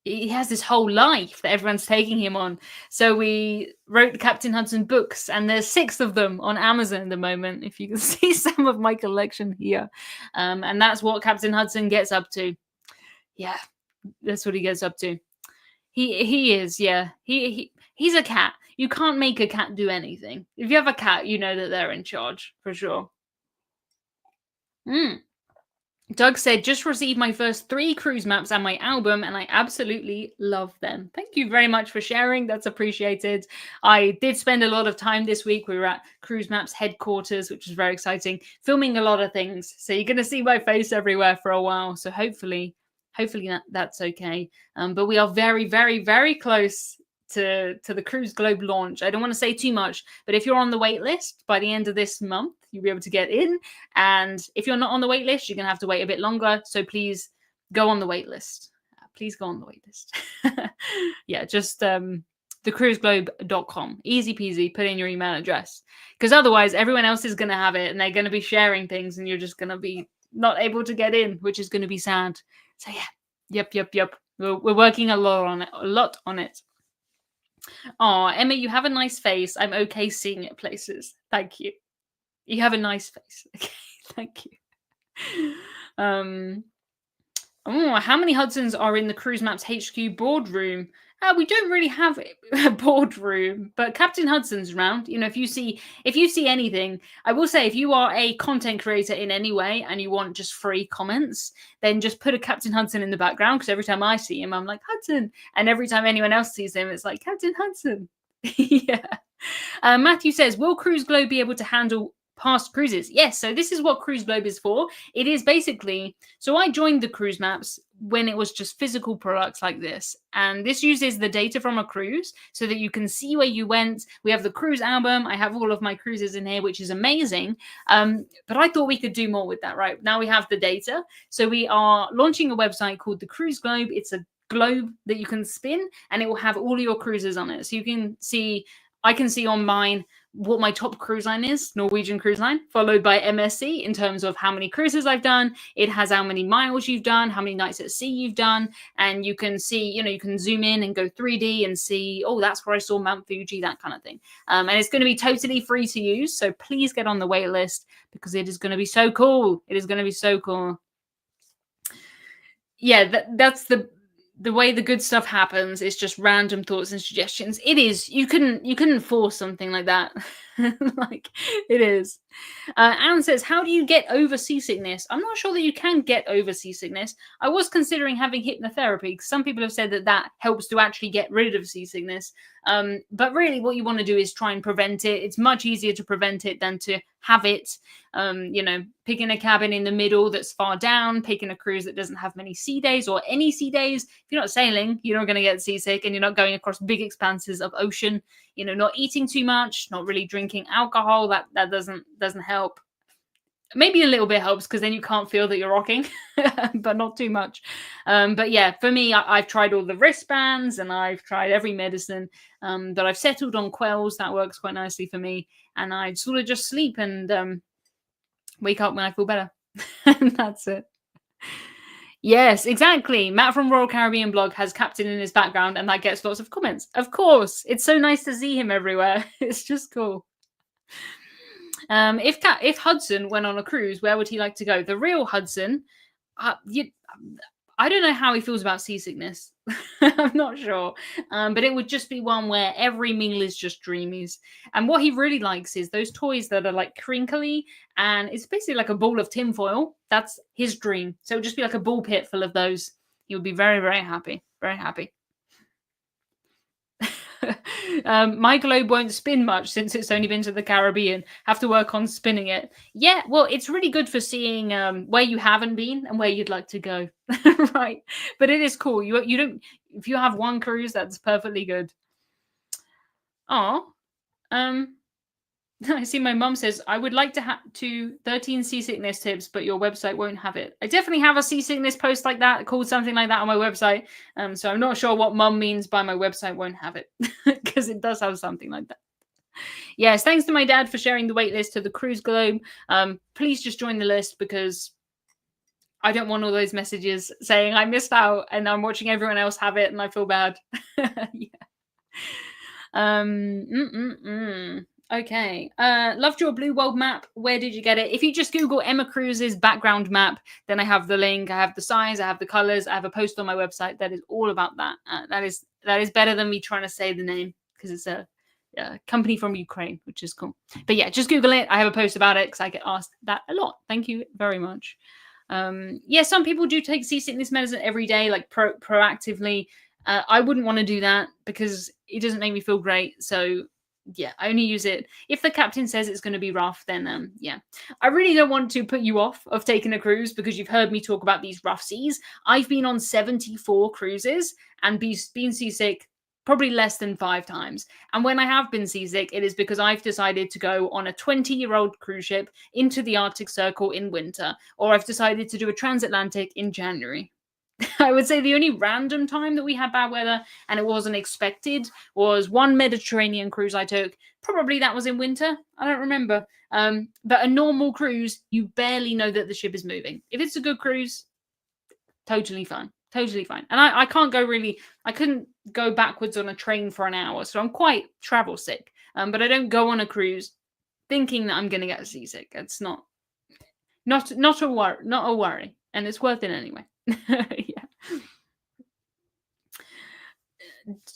He has this whole life that everyone's taking him on. So we wrote the Captain Hudson books, and there's 6 of them on Amazon at the moment, if you can see some of my collection here. And that's what Captain Hudson gets up to. Yeah, that's what he gets up to. He is, yeah. He's a cat. You can't make a cat do anything. If you have a cat, you know that they're in charge, for sure. Doug said, "Just received my first 3 cruise maps and my album, and I absolutely love them." Thank you very much for sharing. That's appreciated. I did spend a lot of time this week. We were at Cruise Maps headquarters, which was very exciting, filming a lot of things. So you're going to see my face everywhere for a while. So hopefully that's okay. But we are very, very, very close to the Cruise Globe launch. I don't want to say too much, but if you're on the wait list by the end of this month, you'll be able to get in. And if you're not on the wait list, you're going to have to wait a bit longer. So please go on the wait list. Please go on the wait list. Just thecruiseglobe.com. Easy peasy. Put in your email address. Because otherwise, everyone else is going to have it and they're going to be sharing things and you're just going to be not able to get in, which is going to be sad. So Yep. We're working a lot on it. Oh, Emma, you have a nice face. I'm okay seeing it places. Thank you. You have a nice face. Okay, thank you. How many Hudsons are in the Cruise Maps HQ boardroom? We don't really have a boardroom, but Captain Hudson's around. If you see anything, I will say, if you are a content creator in any way and you want just free comments, then just put a Captain Hudson in the background, because every time I see him, I'm like, Hudson. And every time anyone else sees him, it's like, Captain Hudson. Yeah. Matthew says, "Will Cruise Globe be able to handle past cruises?" Yes, so this is what Cruise Globe is for. It is basically, so I joined the Cruise Maps when it was just physical products like this, and this uses the data from a cruise so that you can see where you went. We have the cruise album. I have all of my cruises in here, which is amazing. But I thought we could do more with that. Right now we have the data, so we are launching a website called the Cruise Globe. It's a globe that you can spin, and it will have all of your cruises on it, so you can see. I can see on mine what my top cruise line is, Norwegian Cruise Line, followed by MSC in terms of how many cruises I've done. It has how many miles you've done, how many nights at sea you've done. And you can see, you can zoom in and go 3D and see, oh, that's where I saw Mount Fuji, that kind of thing. And it's going to be totally free to use. So please get on the wait list because it is going to be so cool. It is going to be so cool. Yeah, that's the way the good stuff happens. Is just random thoughts and suggestions. It is. You couldn't force something like that. Like it is. Anne says, "How do you get over seasickness?" I'm not sure that you can get over seasickness. I was considering having hypnotherapy. Some people have said that helps to actually get rid of seasickness. But really what you want to do is try and prevent it. It's much easier to prevent it than to have it. Picking a cabin in the middle that's far down, picking a cruise that doesn't have many sea days or any sea days. If you're not sailing, you're not going to get seasick, and you're not going across big expanses of ocean. Not eating too much, not really drinking alcohol. That doesn't help. Maybe a little bit helps because then you can't feel that you're rocking, but not too much. But yeah, for me, I've tried all the wristbands and I've tried every medicine that I've settled on Quells. That works quite nicely for me. And I sort of just sleep and wake up when I feel better. And that's it. Yes, exactly. Matt from Royal Caribbean blog has Captain in his background and that gets lots of comments. Of course. It's so nice to see him everywhere. It's just cool. If Hudson went on a cruise, where would he like to go? The real Hudson, I don't know how he feels about seasickness. I'm not sure. But it would just be one where every meal is just dreamies. And what he really likes is those toys that are like crinkly and it's basically like a ball of tinfoil. That's his dream. So it would just be like a ball pit full of those. He would be very, very happy. Very happy. My globe won't spin much since it's only been to the Caribbean. Have to work on spinning it. Yeah, well, it's really good for seeing where you haven't been and where you'd like to go. Right, but it is cool. You don't, if you have one cruise, that's perfectly good. Oh, I see my mum says, I would like to have 13 seasickness tips, but your website won't have it. I definitely have a seasickness post like that, called something like that on my website. So I'm not sure what mum means by my website won't have it, because it does have something like that. Yes, thanks to my dad for sharing the waitlist to the Cruise Globe. Please just join the list because I don't want all those messages saying I missed out and I'm watching everyone else have it and I feel bad. Yeah. Okay. Loved your Blue World map. Where did you get it? If you just Google Emma Cruise's background map, then I have the link. I have the size. I have the colors. I have a post on my website that is all about that. That is better than me trying to say the name because it's a company from Ukraine, which is cool. But yeah, just Google it. I have a post about it because I get asked that a lot. Thank you very much. Yeah, some people do take seasickness medicine every day, like proactively. I wouldn't want to do that because it doesn't make me feel great. So yeah, I only use it if the captain says it's going to be rough. Then yeah, I really don't want to put you off of taking a cruise because you've heard me talk about these rough seas. I've been on 74 cruises and been seasick probably less than 5 times. And when I have been seasick, it is because I've decided to go on a 20-year-old cruise ship into the Arctic Circle in winter, or I've decided to do a transatlantic in January. I would say the only random time that we had bad weather and it wasn't expected was one Mediterranean cruise I took. Probably that was in winter. I don't remember. But a normal cruise, you barely know that the ship is moving. If it's a good cruise, totally fine. Totally fine. And I can't go really, I couldn't go backwards on a train for an hour. So I'm quite travel sick. But I don't go on a cruise thinking that I'm going to get seasick. It's not a worry. And it's worth it anyway. Yeah.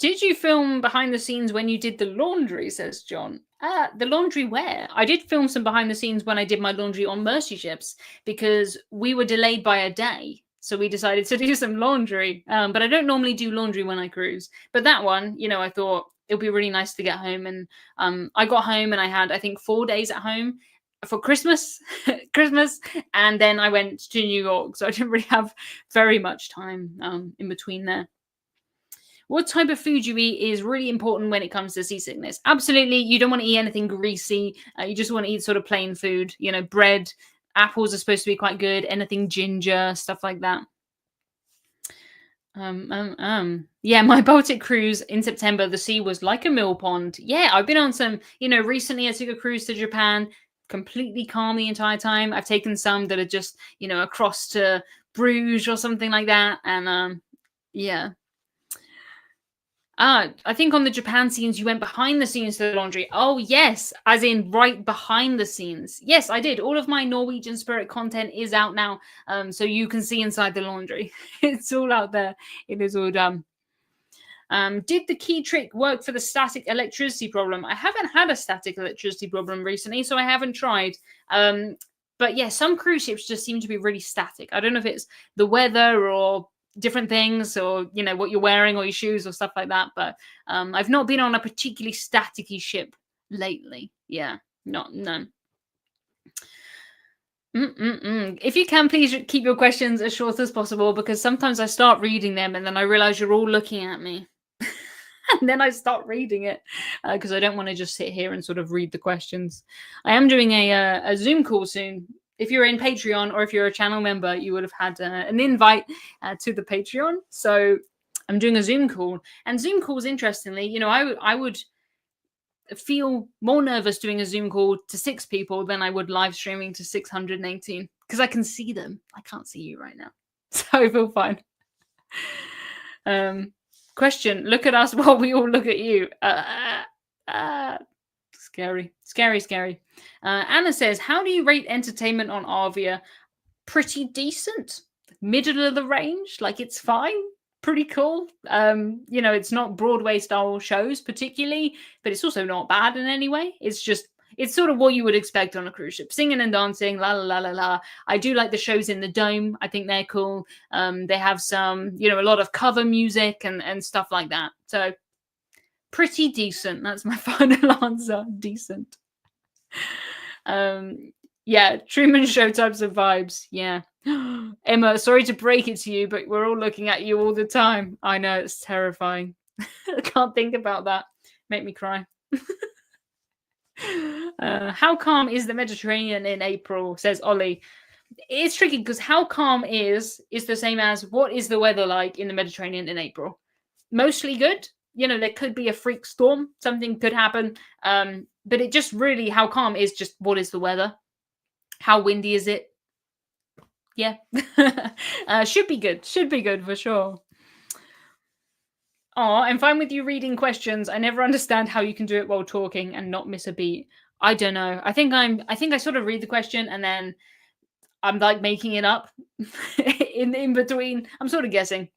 Did you film behind the scenes when you did the laundry, says John? The laundry where? I did film some behind the scenes when I did my laundry on Mercy ships because we were delayed by a day. So we decided to do some laundry. But I don't normally do laundry when I cruise. But that one, I thought it would be really nice to get home. And I got home and I had, I think, 4 days at home for Christmas, and then I went to New York. So I didn't really have very much time in between there. What type of food you eat is really important when it comes to seasickness. Absolutely, you don't want to eat anything greasy. You just want to eat sort of plain food. Bread, apples are supposed to be quite good. Anything ginger, stuff like that. Yeah, my Baltic cruise in September, the sea was like a mill pond. Yeah, I've been on some, recently I took a cruise to Japan, completely calm the entire time. I've taken some that are just, across to Bruges or something like that. And yeah. I think on the Japan scenes, you went behind the scenes to the laundry. Oh, yes, as in right behind the scenes. Yes, I did. All of my Norwegian Spirit content is out now, so you can see inside the laundry. It's all out there. It is all done. Did the key trick work for the static electricity problem? I haven't had a static electricity problem recently, so I haven't tried. But yeah, some cruise ships just seem to be really static. I don't know if it's the weather or different things or what you're wearing or your shoes or stuff like that, but I've not been on a particularly staticky ship lately. No. If you can, please keep your questions as short as possible because sometimes I start reading them and then I realize you're all looking at me. And then I start reading it because I don't want to just sit here and sort of read the questions. I am doing a Zoom call soon. If you're in Patreon or if you're a channel member, you would have had an invite to the Patreon. So I'm doing a Zoom call, and Zoom calls, interestingly, I would feel more nervous doing a Zoom call to 6 people than I would live streaming to 618 because I can see them. I can't see you right now, so I feel fine. Question: look at us while we all look at you. Scary, scary, scary. Anna says, "How do you rate entertainment on Arvia? Pretty decent, middle of the range. Like it's fine." Pretty cool. It's not Broadway style shows particularly, but it's also not bad in any way. It's sort of what you would expect on a cruise ship. Singing and dancing, la la la la la. I do like the shows in the dome. I think they're cool. They have some, a lot of cover music and stuff like that. So pretty decent. That's my final answer. Decent. Yeah, Truman Show types of vibes. Yeah. Emma, sorry to break it to you, but we're all looking at you all the time. I know, it's terrifying. I can't think about that. Make me cry. How calm is the Mediterranean in April, says Ollie. It's tricky because how calm is the same as what is the weather like in the Mediterranean in April. Mostly good. There could be a freak storm. Something could happen. But it just really, how calm is just what is the weather? How windy is it? Yeah. Should be good. Should be good for sure. Oh, I'm fine with you reading questions. I never understand how you can do it while talking and not miss a beat. I don't know. I think I sort of read the question and then I'm like making it up in between. I'm sort of guessing.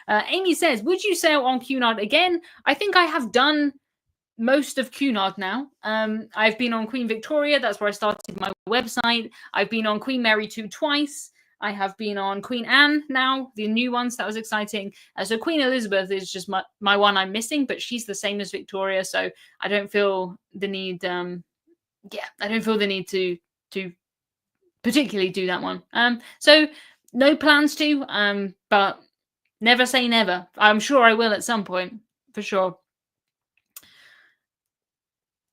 Amy says, would you sail on Cunard again? I think I have done most of Cunard now. I've been on Queen Victoria. That's where I started my website. I've been on Queen Mary 2 twice. I have been on Queen Anne now, the new ones. That was exciting. So Queen Elizabeth is just my one I'm missing, but she's the same as Victoria. So I don't feel the need. I don't feel the need to particularly do that one. So no plans to, but never say never. I'm sure I will at some point, for sure.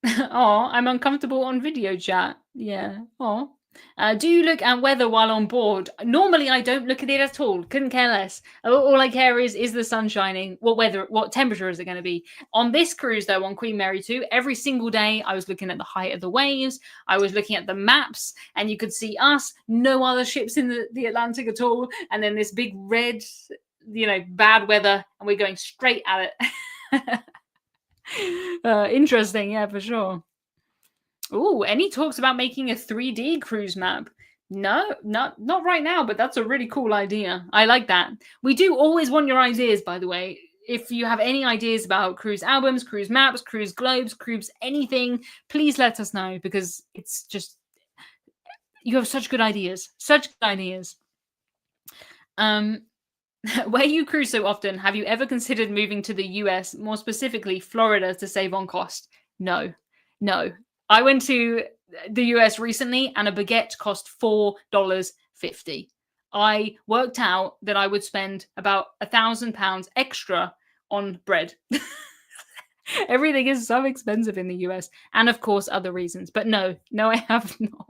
Oh, I'm uncomfortable on video chat. Yeah. Oh. Do you look at weather while on board? Normally, I don't look at it at all. Couldn't care less. All I care is the sun shining. What temperature is it going to be? On this cruise, though, on Queen Mary 2, every single day, I was looking at the height of the waves. I was looking at the maps, and you could see us, no other ships in the Atlantic at all, and then this big red, bad weather, and we're going straight at it. Interesting, yeah, for sure. Oh, any talks about making a 3D cruise map? No, not right now, but that's a really cool idea. I like that. We do always want your ideas, by the way. If you have any ideas about cruise albums, cruise maps, cruise globes, cruise anything, please let us know because it's just you have such good ideas. Such good ideas. Where you cruise so often, have you ever considered moving to the US, more specifically Florida, to save on cost? No. I went to the US recently and a baguette cost $4.50. I worked out that I would spend about £1,000 extra on bread. Everything is so expensive in the US, and of course other reasons. But no, I have not.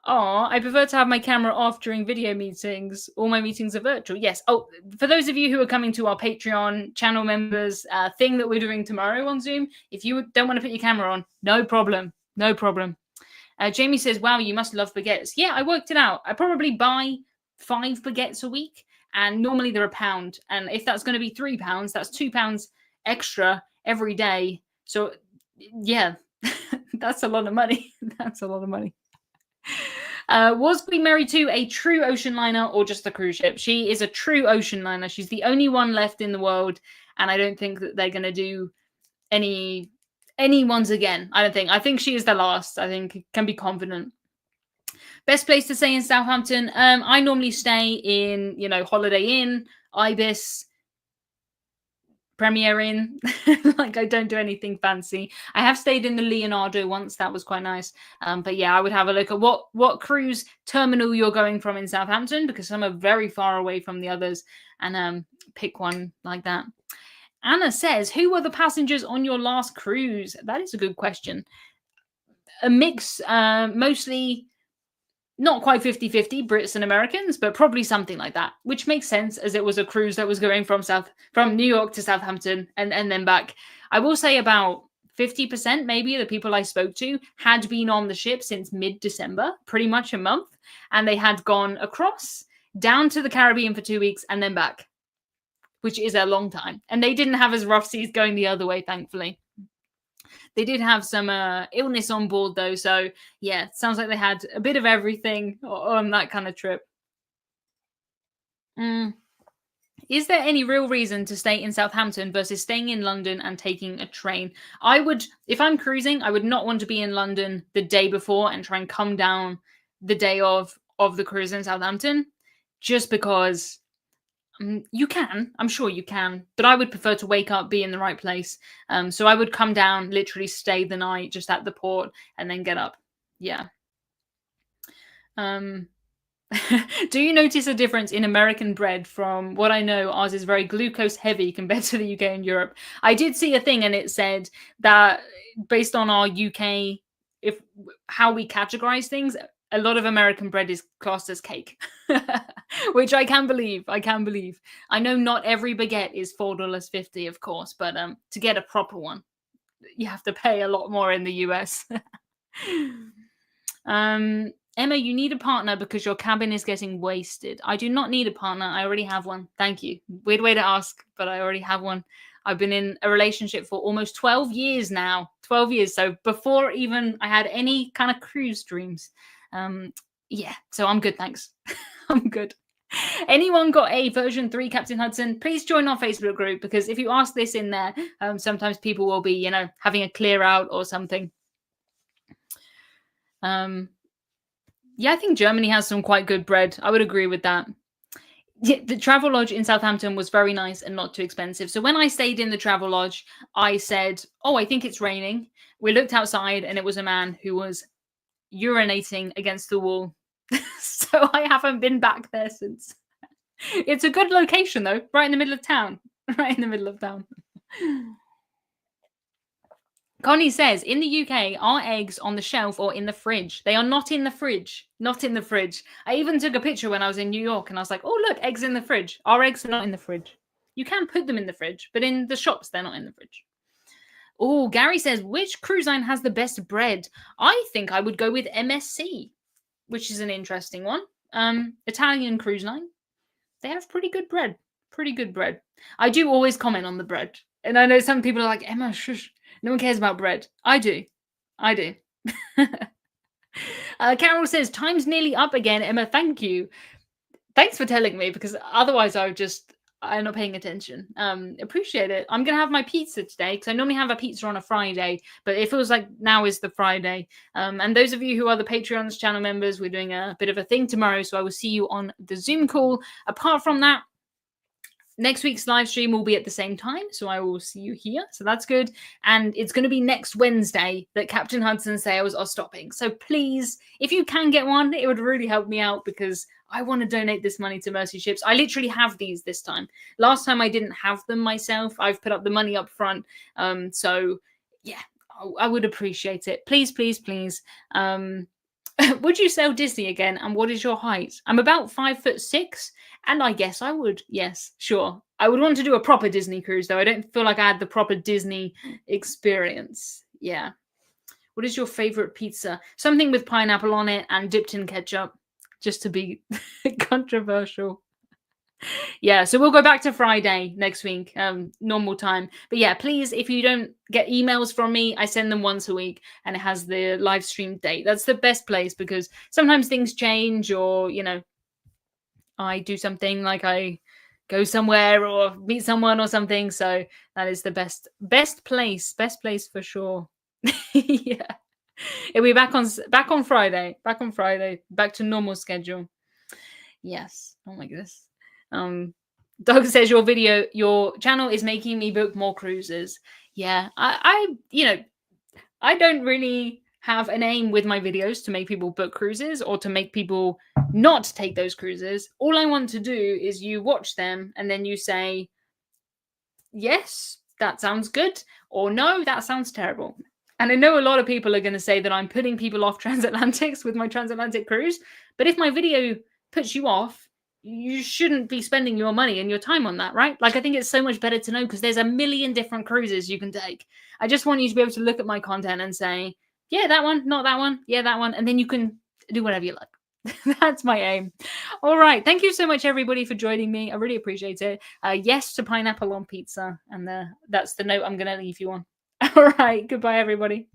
Oh, I prefer to have my camera off during video meetings. All my meetings are virtual. Yes. Oh, for those of you who are coming to our Patreon channel members thing that we're doing tomorrow on Zoom, if you don't want to put your camera on, no problem. No problem. Jamie says, wow, you must love baguettes. Yeah, I worked it out. I probably buy 5 baguettes a week, and normally they're £1. And if that's going to be £3, that's £2 extra every day. So, yeah, that's a lot of money. That's a lot of money. Was Queen Mary 2 a true ocean liner or just a cruise ship? She is a true ocean liner. She's the only one left in the world, and I don't think that they're going to do any ones again. I don't think. I think she is the last. I think can be confident. Best place to stay in Southampton. I normally stay in, Holiday Inn, Ibis, Premier Inn. Like, I don't do anything fancy. I have stayed in the Leonardo once. That was quite nice. But yeah, I would have a look at what cruise terminal you're going from in Southampton, because some are very far away from the others, and pick one like that. Anna says, who were the passengers on your last cruise? That is a good question. A mix, mostly not quite 50-50 Brits and Americans, but probably something like that, which makes sense as it was a cruise that was going from New York to Southampton and then back. I will say about 50% maybe the people I spoke to had been on the ship since mid-December, pretty much a month, and they had gone across down to the Caribbean for 2 weeks and then back, which is a long time. And they didn't have as rough seas going the other way, thankfully. They did have some illness on board, though. So, yeah, sounds like they had a bit of everything on that kind of trip. Is there any real reason to stay in Southampton versus staying in London and taking a train? I would, if I'm cruising, I would not want to be in London the day before and try and come down the day of the cruise in Southampton, just because you can. I'm sure you can, but I would prefer to wake up, be in the right place. So I would come down, literally stay the night just at the port, and then get up. Yeah. Do you notice a difference in American bread? From what I know, ours is very glucose heavy compared to the UK and Europe. I did see a thing and it said that based on our UK, if how we categorize things, a lot of American bread is classed as cake, which I can believe. I can believe. I know not every baguette is $4.50, of course, but to get a proper one, you have to pay a lot more in the US. Emma, you need a partner because your cabin is getting wasted. I do not need a partner. I already have one. Thank you. Weird way to ask, but I already have one. I've been in a relationship for almost 12 years now. 12 years. So before even I had any kind of cruise dreams. Yeah, so I'm good, thanks. I'm good. Anyone got a version 3 Captain Hudson? Please join our Facebook group, because if you ask this in there, sometimes people will be, having a clear out or something. Yeah, I think Germany has some quite good bread. I would agree with that. Yeah, the travel lodge in Southampton was very nice and not too expensive. So when I stayed in the travel lodge, I said, "Oh, I think it's raining." We looked outside and it was a man who was urinating against the wall. So I haven't been back there since. It's a good location though, right in the middle of town. Right in the middle of town. Connie says, in the UK, are eggs on the shelf or in the fridge? They are not in the fridge. Not in the fridge. I even took a picture when I was in New York and I was like, oh, look, eggs in the fridge. Our eggs are not in the fridge. You can put them in the fridge, but in the shops, they're not in the fridge. Oh, Gary says, which cruise line has the best bread? I think I would go with MSC, which is an interesting one. Italian cruise line. They have pretty good bread. Pretty good bread. I do always comment on the bread. And I know some people are like, Emma, shush. No one cares about bread. I do. I do. Carol says, time's nearly up again. Emma, thank you. Thanks for telling me, because otherwise I'm not paying attention. Appreciate it. I'm going to have my pizza today, because I normally have a pizza on a Friday, but it feels like now is the Friday. And those of you who are the Patreon's channel members, we're doing a bit of a thing tomorrow, so I will see you on the Zoom call. Apart from that, next week's live stream will be at the same time, so I will see you here. So that's good. And it's going to be next Wednesday that Captain Hudson sales are stopping. So please, if you can get one, it would really help me out, because I want to donate this money to Mercy Ships. I literally have these this time. Last time I didn't have them myself. I've put up the money up front. So yeah, I would appreciate it. Please, please, please. Would you sell Disney again? And what is your height? I'm about 5'6", and I guess I would. Yes, sure. I would want to do a proper Disney cruise, though. I don't feel like I had the proper Disney experience. Yeah. What is your favorite pizza? Something with pineapple on it and dipped in ketchup, just to be controversial. Yeah, so we'll go back to Friday next week, normal time. But yeah, please, if you don't get emails from me, I send them once a week, and it has the live stream date. That's the best place, because sometimes things change, or, I do something, like I go somewhere or meet someone or something. So that is the best place for sure. Yeah. It'll be back on Friday, back to normal schedule. Yes. Oh my goodness. Doug says your channel is making me book more cruises. Yeah, I don't really have an aim with my videos to make people book cruises or to make people not take those cruises. All I want to do is you watch them and then you say, yes, that sounds good, or no, that sounds terrible. And I know a lot of people are going to say that I'm putting people off transatlantics with my transatlantic cruise, but if my video puts you off, you shouldn't be spending your money and your time on that, right? Like, I think it's so much better to know because there's a million different cruises you can take. I just want you to be able to look at my content and say, yeah, that one, not that one, yeah, that one, and then you can do whatever you like. That's my aim. All right. Thank you so much, everybody, for joining me. I really appreciate it. Yes to pineapple on pizza. And that's the note I'm going to leave you on. All right. Goodbye, everybody.